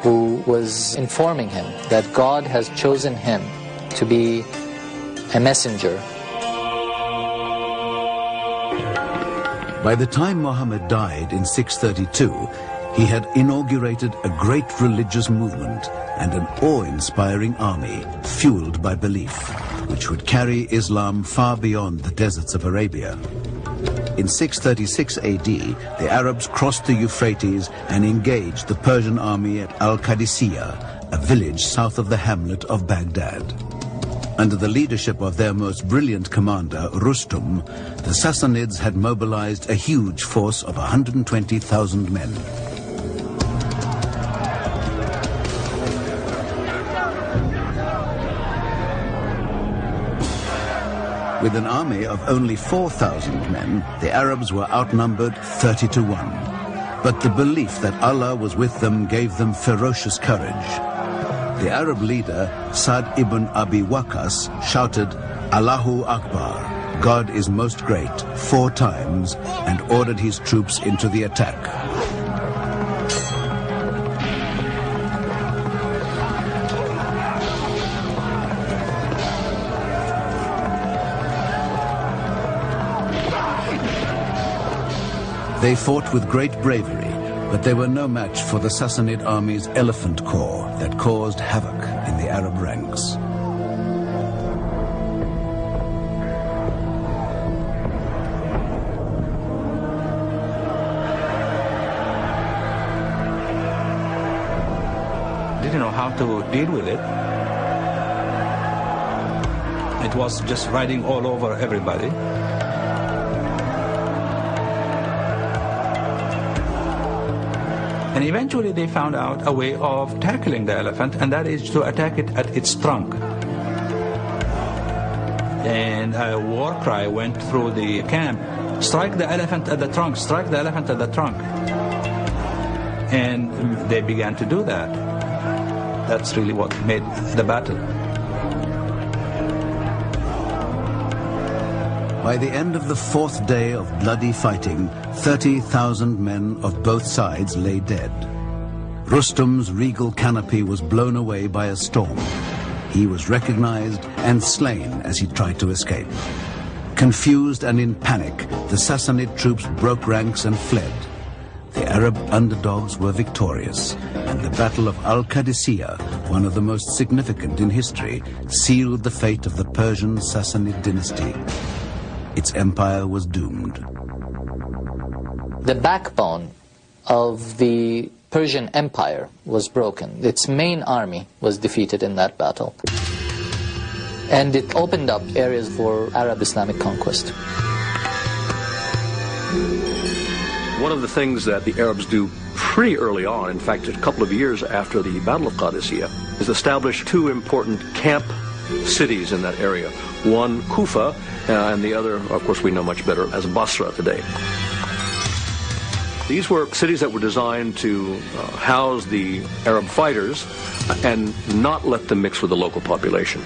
who was informing him that God has chosen him to be a messenger. By the time Muhammad died in 632, he had inaugurated a great religious movement and an awe-inspiring army fueled by belief, which would carry Islam far beyond the deserts of Arabia. In 636 AD, the Arabs crossed the Euphrates and engaged the Persian army at Al-Qadisiyah, a village south of the hamlet of Baghdad. Under the leadership of their most brilliant commander, Rustum, the Sassanids had mobilized a huge force of 120,000 men. With an army of only 4,000 men, the Arabs were outnumbered 30 to 1. But the belief that Allah was with them gave them ferocious courage. The Arab leader, Sa'd ibn Abi Waqqas, shouted, "Allahu Akbar, God is most great," 4 times, and ordered his troops into the attack. They fought with great bravery, but they were no match for the Sassanid army's elephant corps that caused havoc in the Arab ranks. Didn't know how to deal with it. It was just riding all over everybody. And eventually they found out a way of tackling the elephant, and that is to attack it at its trunk. And a war cry went through the camp, "Strike the elephant at the trunk, strike the elephant at the trunk." And they began to do that. That's really what made the battle. By the end of the 4th day of bloody fighting, 30,000 men of both sides lay dead. Rustum's regal canopy was blown away by a storm. He was recognized and slain as he tried to escape. Confused and in panic, the Sassanid troops broke ranks and fled. The Arab underdogs were victorious, and the Battle of Al-Qadisiyah, one of the most significant in history, sealed the fate of the Persian Sassanid dynasty. Its empire was doomed. The backbone of the Persian Empire was broken. Its main army was defeated in that battle. And it opened up areas for Arab Islamic conquest. One of the things that the Arabs do pretty early on, in fact, a couple of years after the Battle of Qadisiyah, is establish two important camp cities in that area. One, Kufa, and the other, of course, we know much better as Basra today. These were cities that were designed to house the Arab fighters and not let them mix with the local population.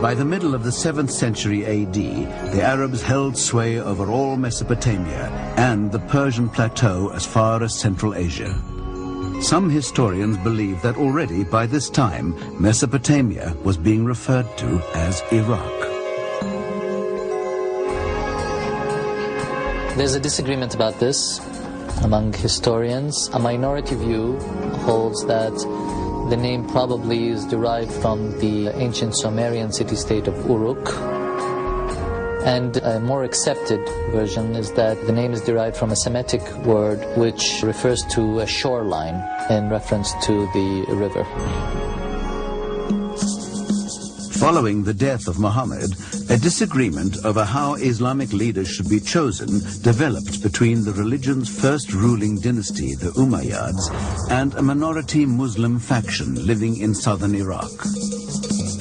By the middle of the 7th century AD, the Arabs held sway over all Mesopotamia and the Persian plateau as far as Central Asia. Some historians believe that already by this time, Mesopotamia was being referred to as Iraq. There's a disagreement about this among historians. A minority view holds that the name probably is derived from the ancient Sumerian city-state of Uruk. And a more accepted version is that the name is derived from a Semitic word which refers to a shoreline in reference to the river. Following the death of Muhammad, a disagreement over how Islamic leaders should be chosen developed between the religion's first ruling dynasty, the Umayyads, and a minority Muslim faction living in southern Iraq.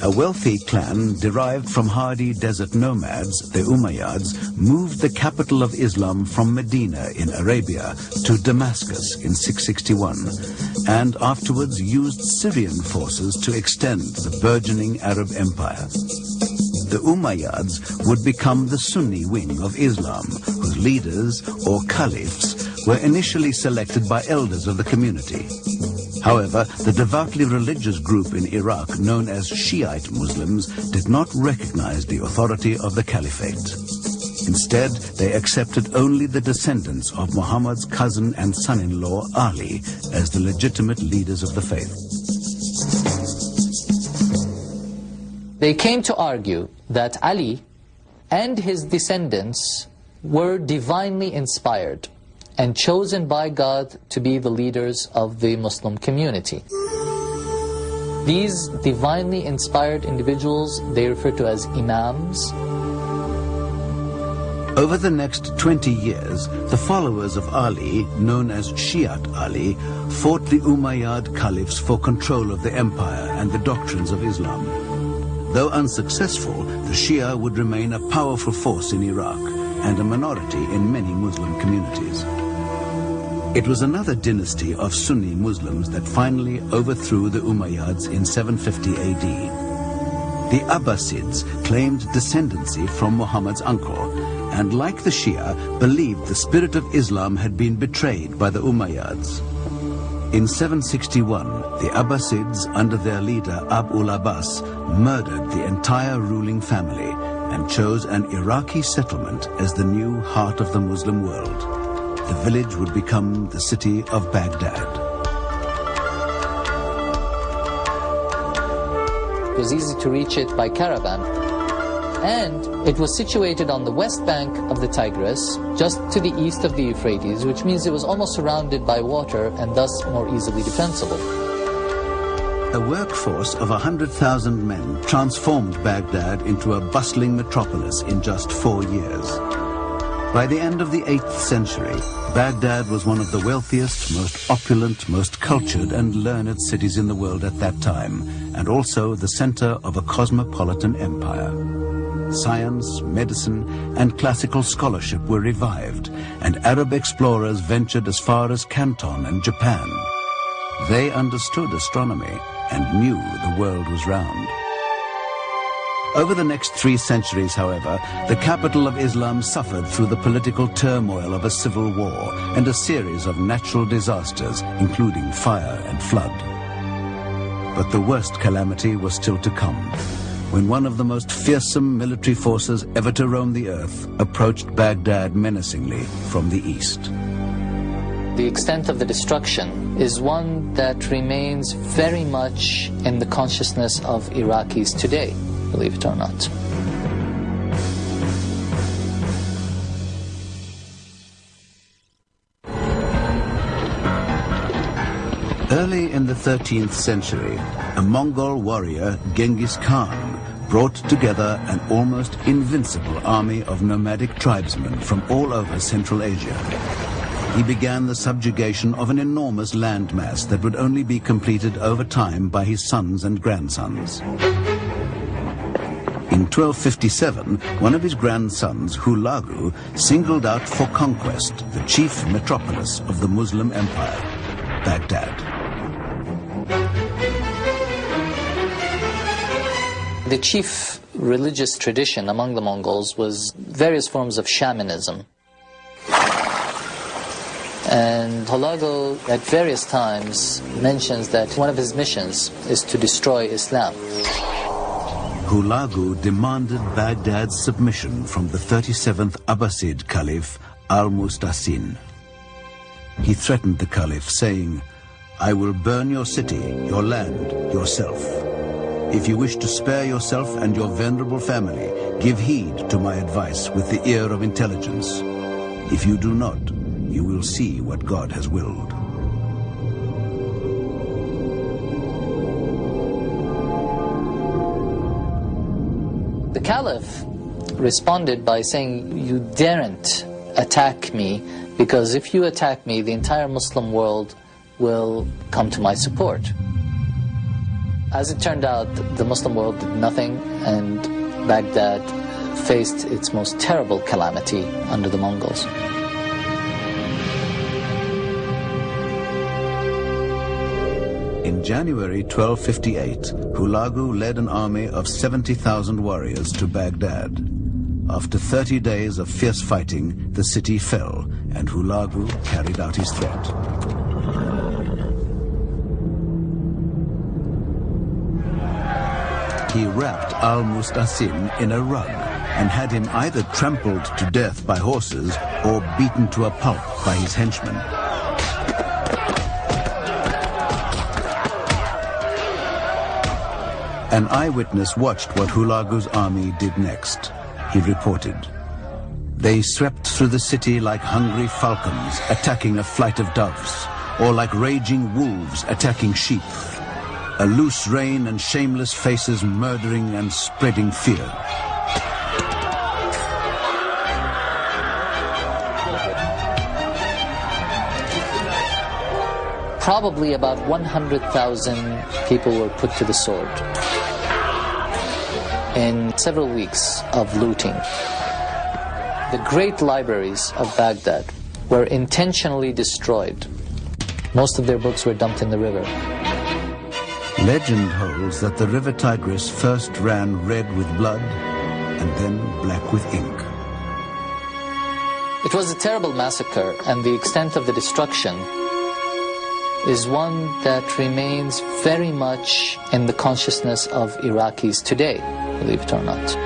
A wealthy clan derived from hardy desert nomads, the Umayyads, moved the capital of Islam from Medina in Arabia to Damascus in 661, and afterwards used Syrian forces to extend the burgeoning Arab Empire. The Umayyads would become the Sunni wing of Islam, whose leaders, or caliphs, were initially selected by elders of the community. However, the devoutly religious group in Iraq, known as Shiite Muslims, did not recognize the authority of the caliphate. Instead, they accepted only the descendants of Muhammad's cousin and son-in-law, Ali, as the legitimate leaders of the faith. They came to argue that Ali and his descendants were divinely inspired and chosen by God to be the leaders of the Muslim community. These divinely inspired individuals, they refer to as imams. Over the next 20 years, the followers of Ali, known as Shiite Ali, fought the Umayyad caliphs for control of the empire and the doctrines of Islam. Though unsuccessful, the Shia would remain a powerful force in Iraq and a minority in many Muslim communities. It was another dynasty of Sunni Muslims that finally overthrew the Umayyads in 750 AD. The Abbasids claimed descendancy from Muhammad's uncle, and like the Shia, believed the spirit of Islam had been betrayed by the Umayyads. In 761, the Abbasids, under their leader Abul Abbas, murdered the entire ruling family and chose an Iraqi settlement as the new heart of the Muslim world. The village would become the city of Baghdad. It was easy to reach it by caravan, and it was situated on the west bank of the Tigris, just to the east of the Euphrates, which means it was almost surrounded by water and thus more easily defensible. A workforce of 100,000 men transformed Baghdad into a bustling metropolis in just 4 years. By the end of the 8th century, Baghdad was one of the wealthiest, most opulent, most cultured and learned cities in the world at that time, and also the center of a cosmopolitan empire. Science, medicine, and classical scholarship were revived, and Arab explorers ventured as far as Canton and Japan. They understood astronomy and knew the world was round. Over the next 3 centuries, however, the capital of Islam suffered through the political turmoil of a civil war and a series of natural disasters, including fire and flood. But the worst calamity was still to come, when one of the most fearsome military forces ever to roam the earth approached Baghdad menacingly from the east. The extent of the destruction is one that remains very much in the consciousness of Iraqis today, believe it or not. Early in the 13th century, a Mongol warrior, Genghis Khan, brought together an almost invincible army of nomadic tribesmen from all over Central Asia. He began the subjugation of an enormous landmass that would only be completed over time by his sons and grandsons. In 1257, one of his grandsons, Hulagu, singled out for conquest the chief metropolis of the Muslim Empire, Baghdad. The chief religious tradition among the Mongols was various forms of shamanism. And Hulagu at various times mentions that one of his missions is to destroy Islam. Hulagu demanded Baghdad's submission from the 37th Abbasid Caliph Al-Mustasin. He threatened the Caliph, saying, "I will burn your city, your land, yourself. If you wish to spare yourself and your venerable family, give heed to my advice with the ear of intelligence. If you do not, you will see what God has willed." The Caliph responded by saying, "You daren't attack me, because if you attack me, the entire Muslim world will come to my support." As it turned out, the Muslim world did nothing, and Baghdad faced its most terrible calamity under the Mongols. In January 1258, Hulagu led an army of 70,000 warriors to Baghdad. After 30 days of fierce fighting, the city fell, and Hulagu carried out his threat. He wrapped Al-Mustasin in a rug and had him either trampled to death by horses or beaten to a pulp by his henchmen. An eyewitness watched what Hulagu's army did next. He reported, "They swept through the city like hungry falcons attacking a flight of doves, or like raging wolves attacking sheep. A loose rein and shameless faces murdering and spreading fear." Probably about 100,000 people were put to the sword in several weeks of looting. The great libraries of Baghdad were intentionally destroyed. Most of their books were dumped in the river. Legend holds that the river Tigris first ran red with blood and then black with ink. It was a terrible massacre, and the extent of the destruction is one that remains very much in the consciousness of Iraqis today, believe it or not.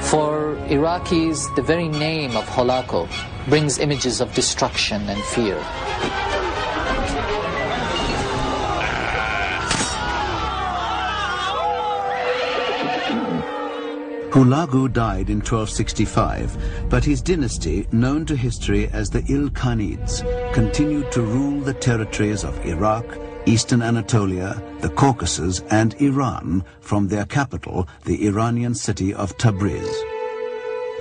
For Iraqis, the very name of Hulagu brings images of destruction and fear. Hulagu died in 1265, but his dynasty, known to history as the Ilkhanids, continued to rule the territories of Iraq, Eastern Anatolia, the Caucasus, and Iran from their capital, the Iranian city of Tabriz.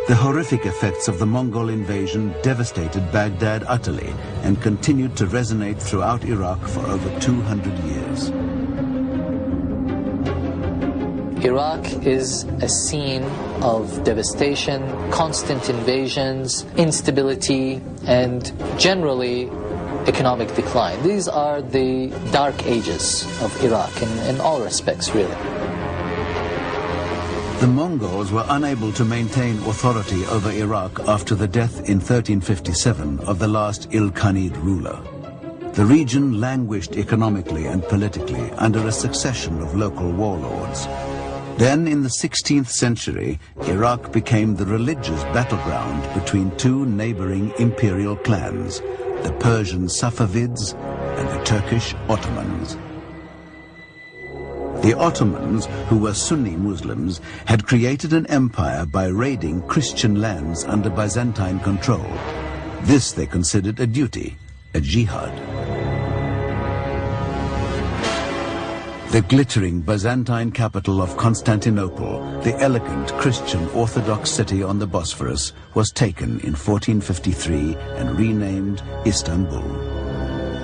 The horrific effects of the Mongol invasion devastated Baghdad utterly and continued to resonate throughout Iraq for over 200 years. Iraq is a scene of devastation, constant invasions, instability, and generally economic decline. These are the dark ages of Iraq in all respects, really. The Mongols were unable to maintain authority over Iraq after the death in 1357 of the last Ilkhanid ruler. The region languished economically and politically under a succession of local warlords. Then, in the 16th century, Iraq became the religious battleground between two neighboring imperial clans, the Persian Safavids and the Turkish Ottomans. The Ottomans, who were Sunni Muslims, had created an empire by raiding Christian lands under Byzantine control. This they considered a duty, a jihad. The glittering Byzantine capital of Constantinople, the elegant Christian Orthodox city on the Bosphorus, was taken in 1453 and renamed Istanbul.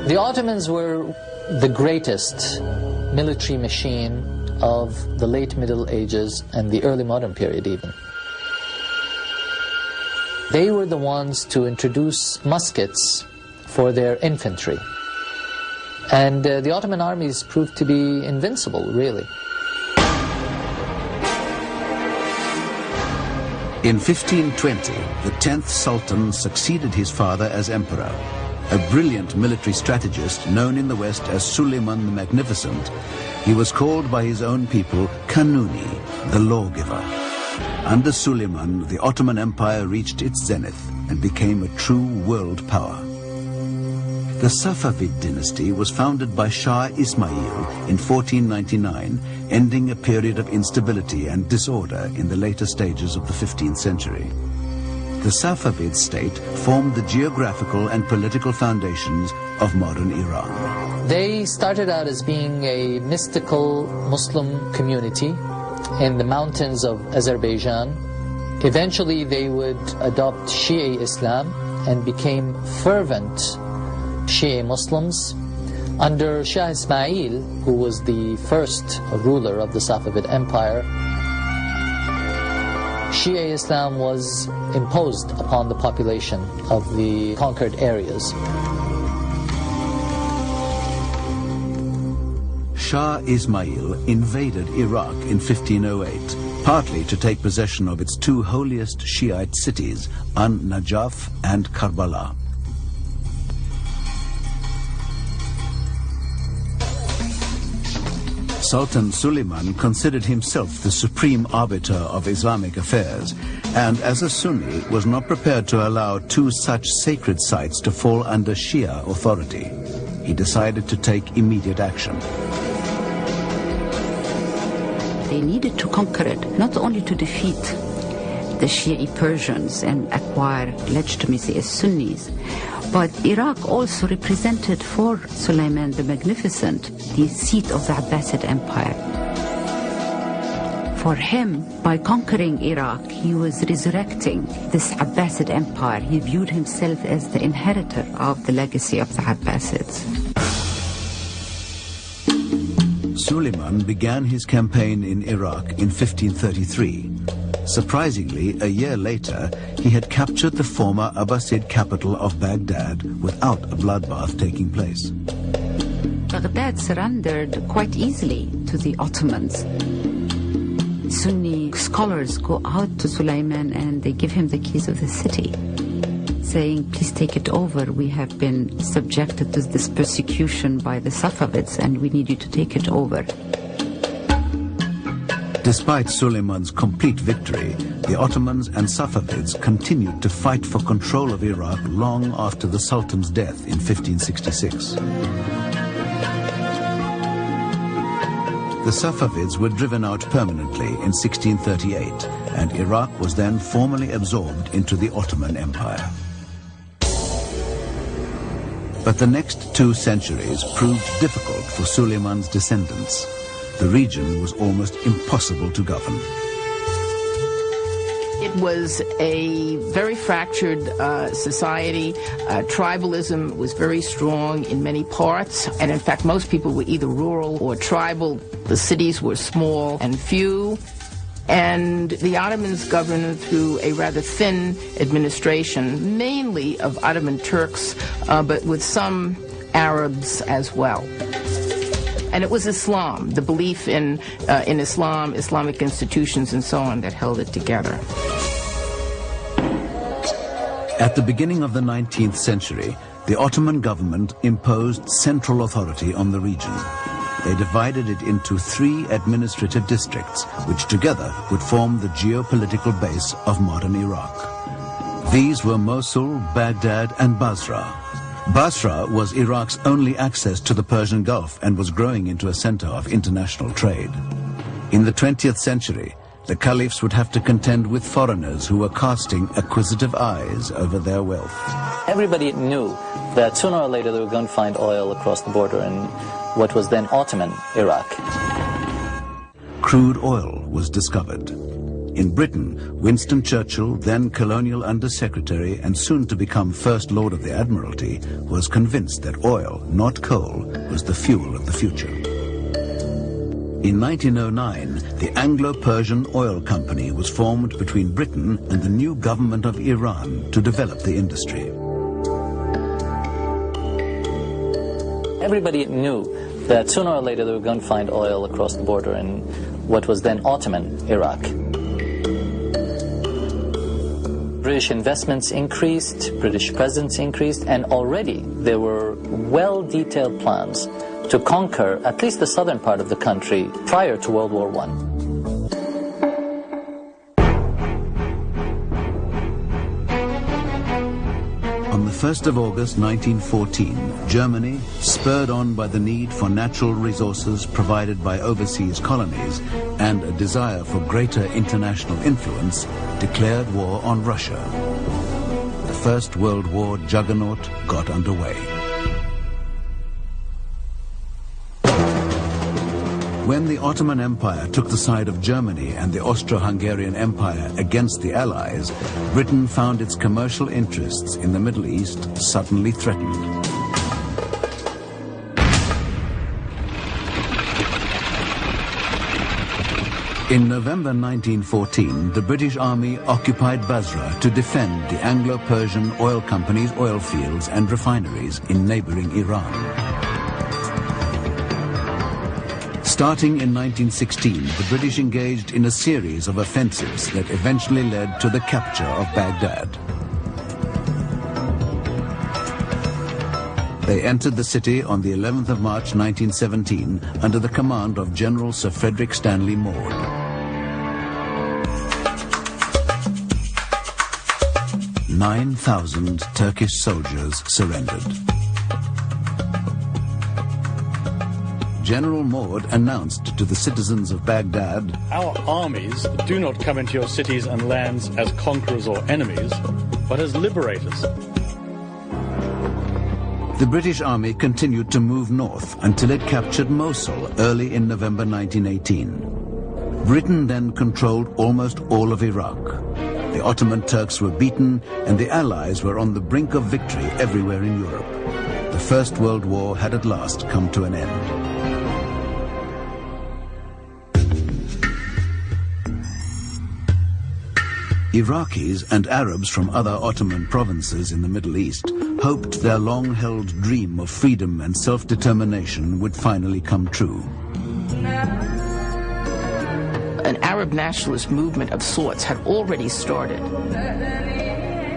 The Ottomans were the greatest military machine of the late Middle Ages and the early modern period even. They were the ones to introduce muskets for their infantry. And the Ottoman armies proved to be invincible, really. In 1520, the 10th Sultan succeeded his father as emperor. A brilliant military strategist known in the West as Suleiman the Magnificent, he was called by his own people Kanuni, the lawgiver. Under Suleiman, the Ottoman Empire reached its zenith and became a true world power. The Safavid dynasty was founded by Shah Ismail in 1499, ending a period of instability and disorder in the later stages of the 15th century. The Safavid state formed the geographical and political foundations of modern Iran. They started out as being a mystical Muslim community in the mountains of Azerbaijan. Eventually they would adopt Shia Islam and became fervent Shia Muslims. Under Shah Ismail, who was the first ruler of the Safavid Empire, Shia Islam was imposed upon the population of the conquered areas. Shah Ismail invaded Iraq in 1508, partly to take possession of its two holiest Shiite cities, An-Najaf and Karbala. Sultan Suleiman considered himself the supreme arbiter of Islamic affairs, and as a Sunni was not prepared to allow two such sacred sites to fall under Shia authority. He decided to take immediate action. They needed to conquer it, not only to defeat the Shia Persians and acquire legitimacy as Sunnis, but Iraq also represented for Suleiman the Magnificent the seat of the Abbasid Empire. For him, by conquering Iraq, he was resurrecting this Abbasid Empire. He viewed himself as the inheritor of the legacy of the Abbasids. Suleiman began his campaign in Iraq in 1533. Surprisingly, a year later, he had captured the former Abbasid capital of Baghdad without a bloodbath taking place. Baghdad surrendered quite easily to the Ottomans. Sunni scholars go out to Suleiman and they give him the keys of the city, saying, please take it over. We have been subjected to this persecution by the Safavids and we need you to take it over. Despite Suleiman's complete victory, the Ottomans and Safavids continued to fight for control of Iraq long after the Sultan's death in 1566. The Safavids were driven out permanently in 1638, and Iraq was then formally absorbed into the Ottoman Empire. But the next 2 centuries proved difficult for Suleiman's descendants. The region was almost impossible to govern. It was a very fractured society. Tribalism was very strong in many parts, and in fact most people were either rural or tribal. The cities were small and few, and the Ottomans governed through a rather thin administration, mainly of Ottoman Turks, but with some Arabs as well. And it was Islam, the belief in Islam, Islamic institutions and so on that held it together. At the beginning of the 19th century, the Ottoman government imposed central authority on the region. They divided it into 3 administrative districts, which together would form the geopolitical base of modern Iraq. These were Mosul, Baghdad, and Basra. Basra was Iraq's only access to the Persian Gulf and was growing into a center of international trade. In the 20th century, the caliphs would have to contend with foreigners who were casting acquisitive eyes over their wealth. Everybody knew that sooner or later they were going to find oil across the border in what was then Ottoman Iraq. Crude oil was discovered. In Britain, Winston Churchill, then colonial undersecretary and soon to become First Lord of the Admiralty, was convinced that oil, not coal, was the fuel of the future. In 1909, the Anglo-Persian Oil Company was formed between Britain and the new government of Iran to develop the industry. Everybody knew that sooner or later they were going to find oil across the border in what was then Ottoman Iraq. British investments increased, British presence increased, and already there were well-detailed plans to conquer at least the southern part of the country prior to World War I. On the 1st of August 1914, Germany, spurred on by the need for natural resources provided by overseas colonies and a desire for greater international influence, declared war on Russia. The First World War juggernaut got underway. When the Ottoman Empire took the side of Germany and the Austro-Hungarian Empire against the Allies, Britain found its commercial interests in the Middle East suddenly threatened. In November 1914, the British Army occupied Basra to defend the Anglo-Persian Oil Company's oil fields and refineries in neighboring Iran. Starting in 1916, the British engaged in a series of offensives that eventually led to the capture of Baghdad. They entered the city on the 11th of March 1917 under the command of General Sir Frederick Stanley Maude. "9,000 Turkish soldiers surrendered. General Maude announced to the citizens of Baghdad, "Our armies do not come into your cities and lands as conquerors or enemies, but as liberators." The British Army continued to move north until it captured Mosul early in November 1918. Britain then controlled almost all of Iraq. The Ottoman Turks were beaten and the Allies were on the brink of victory everywhere in Europe. The First World War had at last come to an end. Iraqis and Arabs from other Ottoman provinces in the Middle East hoped their long-held dream of freedom and self-determination would finally come true. An Arab nationalist movement of sorts had already started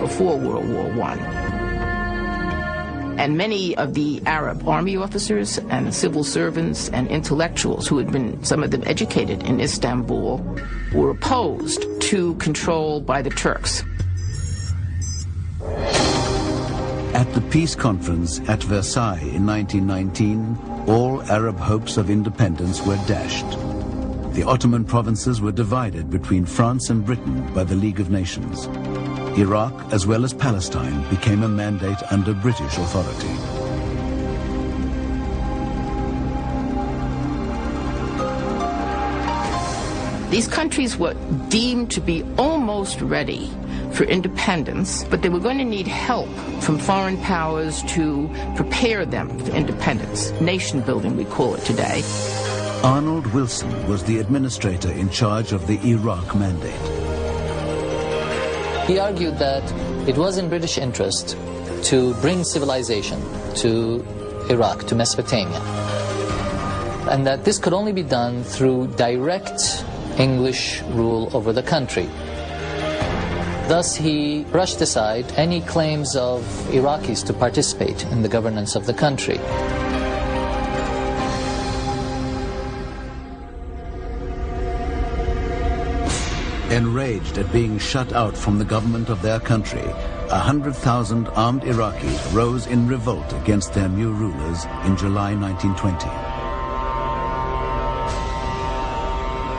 before World War I. And many of the Arab army officers and civil servants and intellectuals who had been, some of them educated in Istanbul, were opposed to control by the Turks. At the peace conference at Versailles in 1919, all Arab hopes of independence were dashed. The Ottoman provinces were divided between France and Britain by the League of Nations. Iraq, as well as Palestine, became a mandate under British authority. These countries were deemed to be almost ready for independence, but they were going to need help from foreign powers to prepare them for independence. Nation building, we call it today. Arnold Wilson was the administrator in charge of the Iraq mandate. He argued that it was in British interest to bring civilization to Iraq, to Mesopotamia, and that this could only be done through direct English rule over the country. Thus, he brushed aside any claims of Iraqis to participate in the governance of the country. Enraged at being shut out from the government of their country, 100,000 armed Iraqis rose in revolt against their new rulers in July 1920.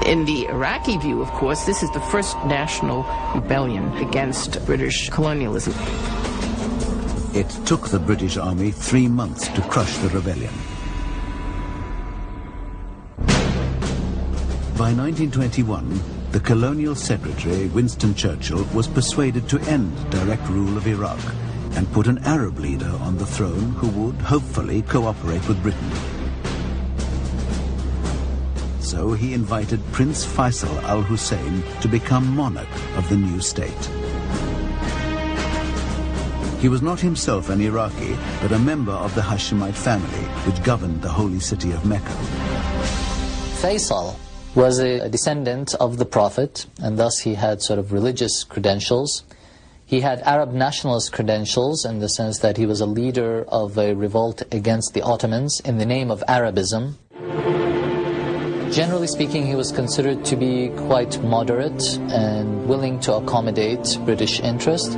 In the Iraqi view, of course, this is the first national rebellion against British colonialism. It took the British Army 3 months to crush the rebellion. By 1921, the colonial secretary, Winston Churchill, was persuaded to end direct rule of Iraq and put an Arab leader on the throne who would, hopefully, cooperate with Britain. So he invited Prince Faisal al-Hussein to become monarch of the new state. He was not himself an Iraqi, but a member of the Hashemite family, which governed the holy city of Mecca. Faisal was a descendant of the Prophet, and thus he had sort of religious credentials. He had Arab nationalist credentials in the sense that he was a leader of a revolt against the Ottomans in the name of Arabism. Generally speaking, he was considered to be quite moderate and willing to accommodate British interest.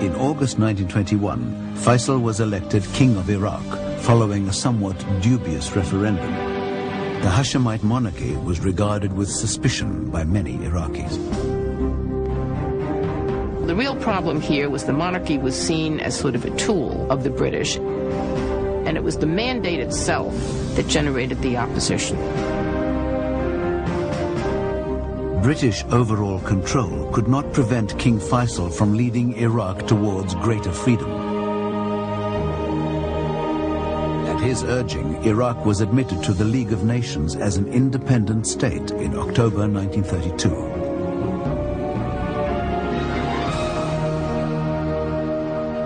In August 1921, Faisal was elected King of Iraq, following a somewhat dubious referendum. The Hashemite monarchy was regarded with suspicion by many Iraqis. The real problem here was the monarchy was seen as sort of a tool of the British, and it was the mandate itself that generated the opposition. British overall control could not prevent King Faisal from leading Iraq towards greater freedom. At his urging, Iraq was admitted to the League of Nations as an independent state in October 1932.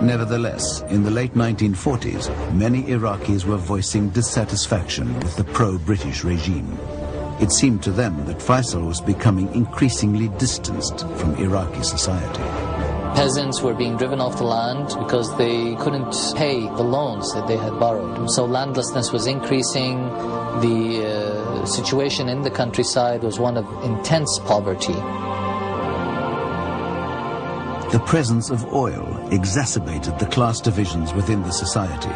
Nevertheless, in the late 1940s, many Iraqis were voicing dissatisfaction with the pro-British regime. It seemed to them that Faisal was becoming increasingly distanced from Iraqi society. Peasants were being driven off the land because they couldn't pay the loans that they had borrowed. So landlessness was increasing. The situation in the countryside was one of intense poverty. The presence of oil exacerbated the class divisions within the society.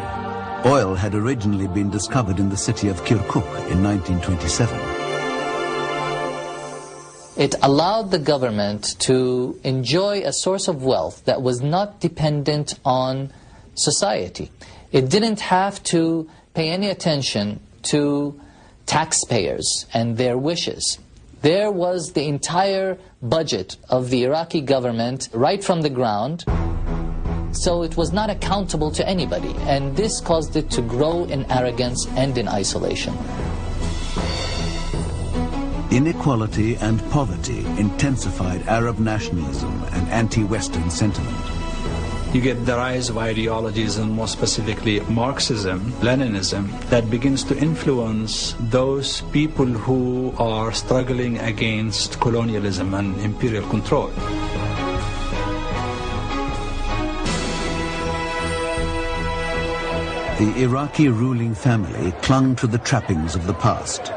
Oil had originally been discovered in the city of Kirkuk in 1927. It allowed the government to enjoy a source of wealth that was not dependent on society. It didn't have to pay any attention to taxpayers and their wishes. There was the entire budget of the Iraqi government right from the ground, so it was not accountable to anybody, and this caused it to grow in arrogance and in isolation. Inequality and poverty intensified Arab nationalism and anti-Western sentiment. You get the rise of ideologies, and more specifically Marxism, Leninism, that begins to influence those people who are struggling against colonialism and imperial control. The Iraqi ruling family clung to the trappings of the past.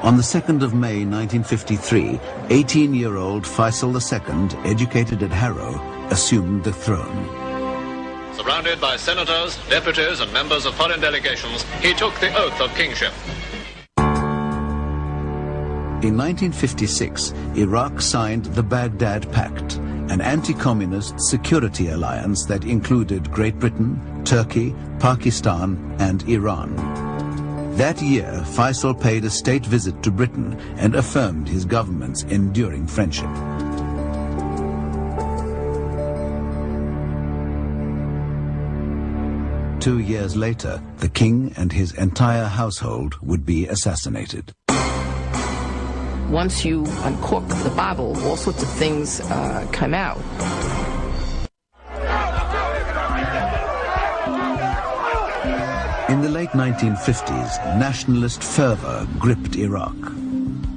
On the 2nd of May 1953, 18-year-old Faisal II, educated at Harrow, assumed the throne. Surrounded by senators, deputies, and members of foreign delegations, he took the oath of kingship. In 1956, Iraq signed the Baghdad Pact, an anti-communist security alliance that included Great Britain, Turkey, Pakistan, and Iran. That year, Faisal paid a state visit to Britain and affirmed his government's enduring friendship. Two years later, the king and his entire household would be assassinated. Once you uncork the bottle, all sorts of things come out. In the late 1950s, nationalist fervor gripped Iraq.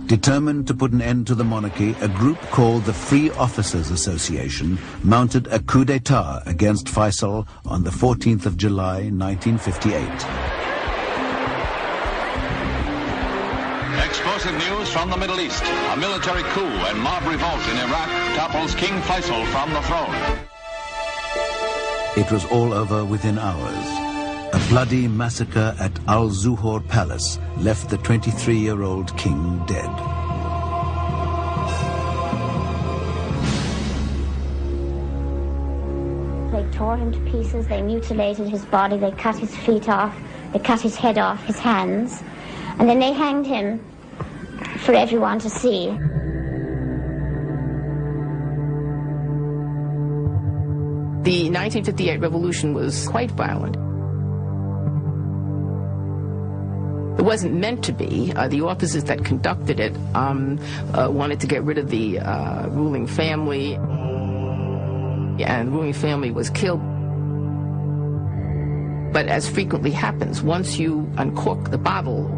Determined to put an end to the monarchy, a group called the Free Officers Association mounted a coup d'etat against Faisal on the 14th of July, 1958. Explosive news from the Middle East. A military coup and mob revolt in Iraq topples King Faisal from the throne. It was all over within hours. A bloody massacre at Al-Zuhur Palace left the 23-year-old king dead. They tore him to pieces, they mutilated his body, they cut his feet off, they cut his head off, his hands, and then they hanged him for everyone to see. The 1958 revolution was quite violent. It wasn't meant to be. The officers that conducted it wanted to get rid of the ruling family, and the ruling family was killed. But as frequently happens, once you uncork the bottle,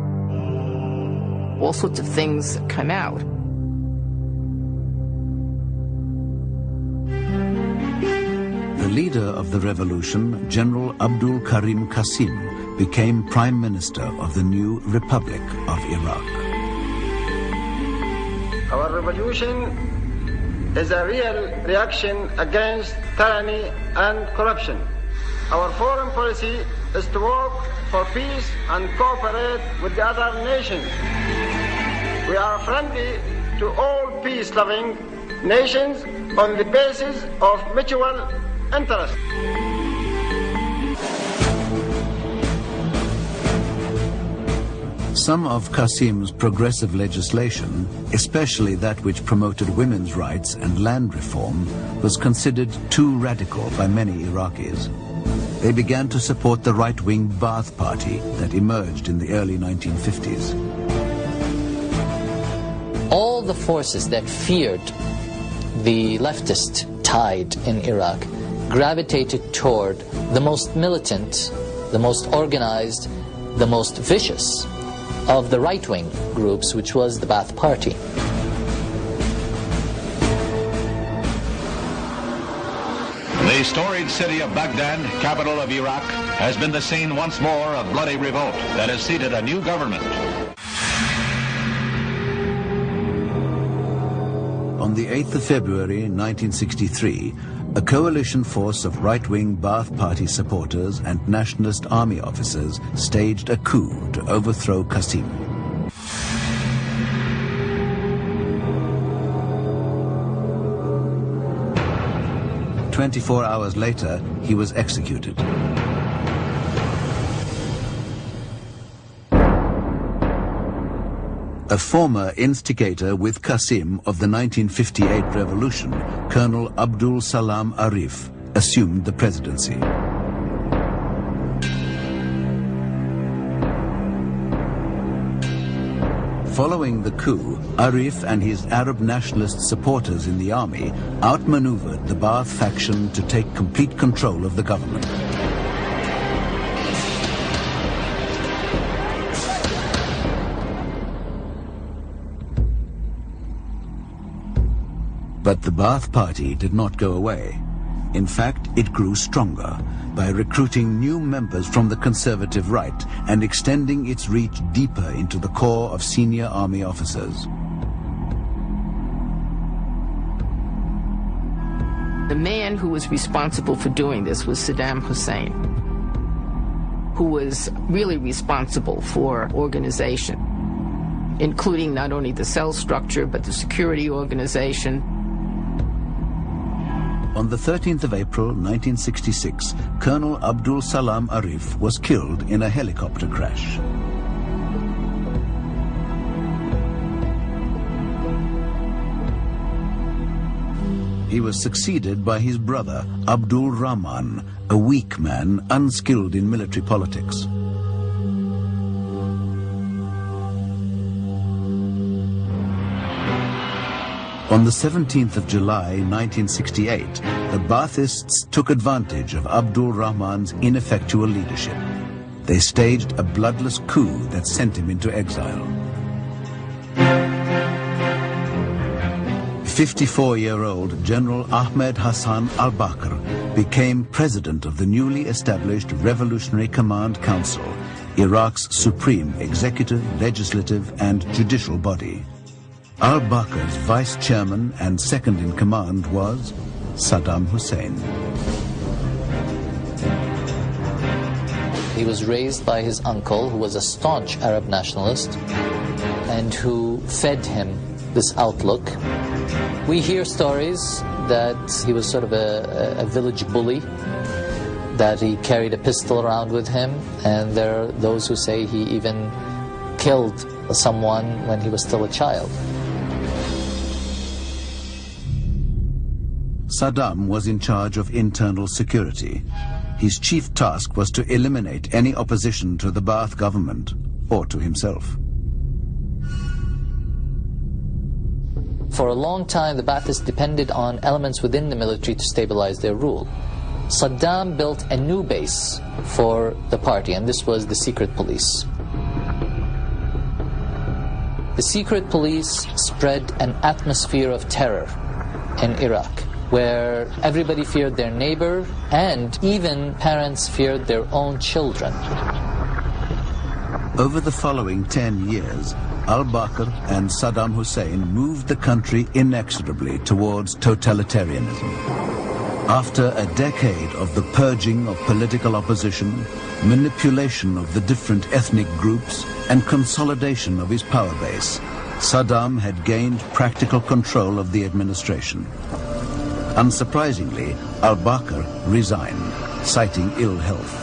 all sorts of things come out. The leader of the revolution, General Abdul Karim Qasim, became Prime Minister of the new Republic of Iraq. Our revolution is a real reaction against tyranny and corruption. Our foreign policy is to work for peace and cooperate with the other nations. We are friendly to all peace-loving nations on the basis of mutual interest. Some of Qasim's progressive legislation, especially that which promoted women's rights and land reform, was considered too radical by many Iraqis. They began to support the right-wing Ba'ath Party that emerged in the early 1950s. All the forces that feared the leftist tide in Iraq gravitated toward the most militant, the most organized, the most vicious of the right-wing groups, which was the Ba'ath Party. The storied city of Baghdad, capital of Iraq, has been the scene once more of bloody revolt that has seated a new government. On the 8th of February 1963, a coalition force of right-wing Ba'ath Party supporters and nationalist army officers staged a coup to overthrow Qasim. "24 hours later, he was executed. A former instigator with Qasim of the 1958 revolution, Colonel Abdul Salam Arif, assumed the presidency. Following the coup, Arif and his Arab nationalist supporters in the army outmaneuvered the Ba'ath faction to take complete control of the government. But the Ba'ath Party did not go away. In fact, it grew stronger by recruiting new members from the conservative right and extending its reach deeper into the core of senior army officers. The man who was responsible for doing this was Saddam Hussein, who was really responsible for organization, including not only the cell structure, but the security organization. On the 13th of April 1966, Colonel Abdul Salam Arif was killed in a helicopter crash. He was succeeded by his brother, Abdul Rahman, a weak man unskilled in military politics. On the 17th of July 1968, the Baathists took advantage of Abdul Rahman's ineffectual leadership. They staged a bloodless coup that sent him into exile. 54-year-old General Ahmed Hassan al-Bakr became president of the newly established Revolutionary Command Council, Iraq's supreme executive, legislative, and judicial body. Al-Bakr's vice chairman and second in command was Saddam Hussein. He was raised by his uncle, who was a staunch Arab nationalist, and who fed him this outlook. We hear stories that he was sort of a village bully, that he carried a pistol around with him, and there are those who say he even killed someone when he was still a child. Saddam was in charge of internal security. His chief task was to eliminate any opposition to the Ba'ath government or to himself. For a long time, the Ba'athists depended on elements within the military to stabilize their rule. Saddam built a new base for the party, and this was the secret police. The secret police spread an atmosphere of terror in Iraq, where everybody feared their neighbor, and even parents feared their own children. Over the following 10 years, al-Bakr and Saddam Hussein moved the country inexorably towards totalitarianism. After a decade of the purging of political opposition, manipulation of the different ethnic groups, and consolidation of his power base, Saddam had gained practical control of the administration. Unsurprisingly, al-Bakr resigned, citing ill health.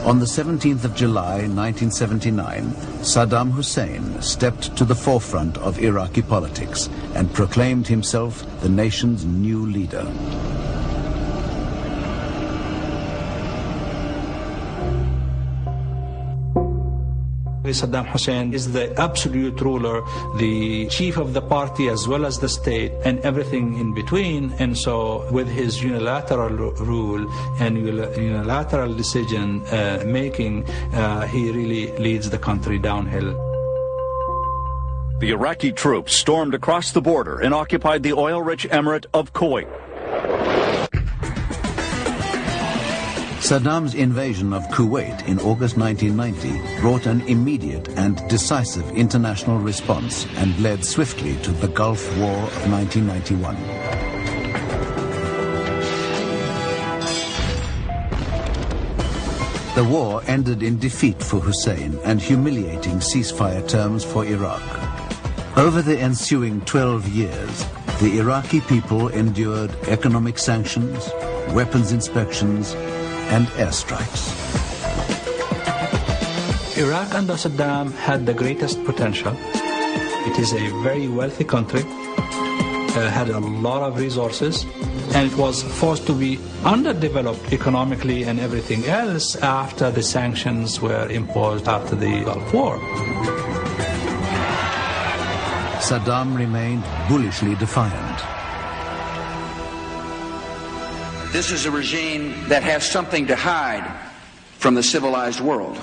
On the 17th of July 1979, Saddam Hussein stepped to the forefront of Iraqi politics and proclaimed himself the nation's new leader. Saddam Hussein is the absolute ruler, the chief of the party as well as the state, and everything in between. And so with his unilateral rule and unilateral decision making, he really leads the country downhill. The Iraqi troops stormed across the border and occupied the oil-rich emirate of Kuwait. Saddam's invasion of Kuwait in August 1990 brought an immediate and decisive international response and led swiftly to the Gulf War of 1991. The war ended in defeat for Hussein and humiliating ceasefire terms for Iraq. Over the ensuing 12 years, the Iraqi people endured economic sanctions, weapons inspections, and airstrikes. Iraq under Saddam had the greatest potential. It is a very wealthy country, had a lot of resources, and it was forced to be underdeveloped economically and everything else after the sanctions were imposed after the Gulf War. Saddam remained bullishly defiant. This is a regime that has something to hide from the civilized world.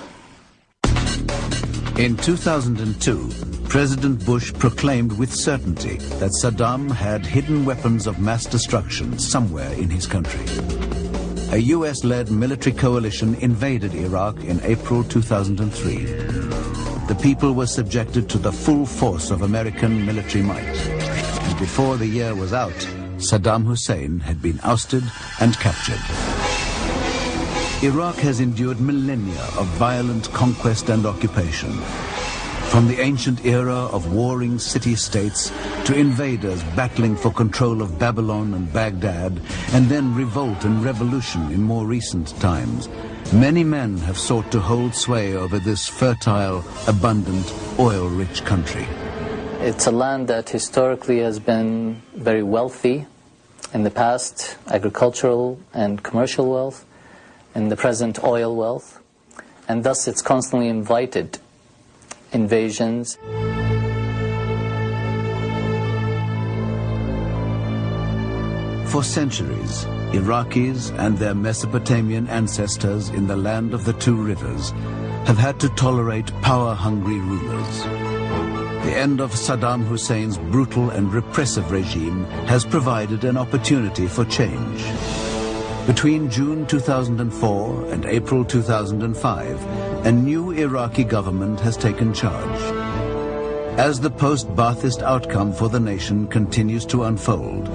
In 2002, President Bush proclaimed with certainty that Saddam had hidden weapons of mass destruction somewhere in his country. A US-led military coalition invaded Iraq in April 2003. The people were subjected to the full force of American military might. And before the year was out, Saddam Hussein had been ousted and captured. Iraq has endured millennia of violent conquest and occupation. From the ancient era of warring city-states to invaders battling for control of Babylon and Baghdad, and then revolt and revolution in more recent times, many men have sought to hold sway over this fertile, abundant, oil-rich country. It's a land that historically has been very wealthy. In the past, agricultural and commercial wealth. In the present, oil wealth. And thus it's constantly invited invasions. For centuries, Iraqis and their Mesopotamian ancestors in the land of the two rivers have had to tolerate power-hungry rulers. The end of Saddam Hussein's brutal and repressive regime has provided an opportunity for change. Between June 2004 and April 2005, a new Iraqi government has taken charge. As the post-Ba'athist outcome for the nation continues to unfold,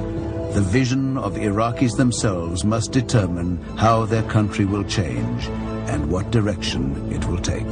the vision of Iraqis themselves must determine how their country will change and what direction it will take.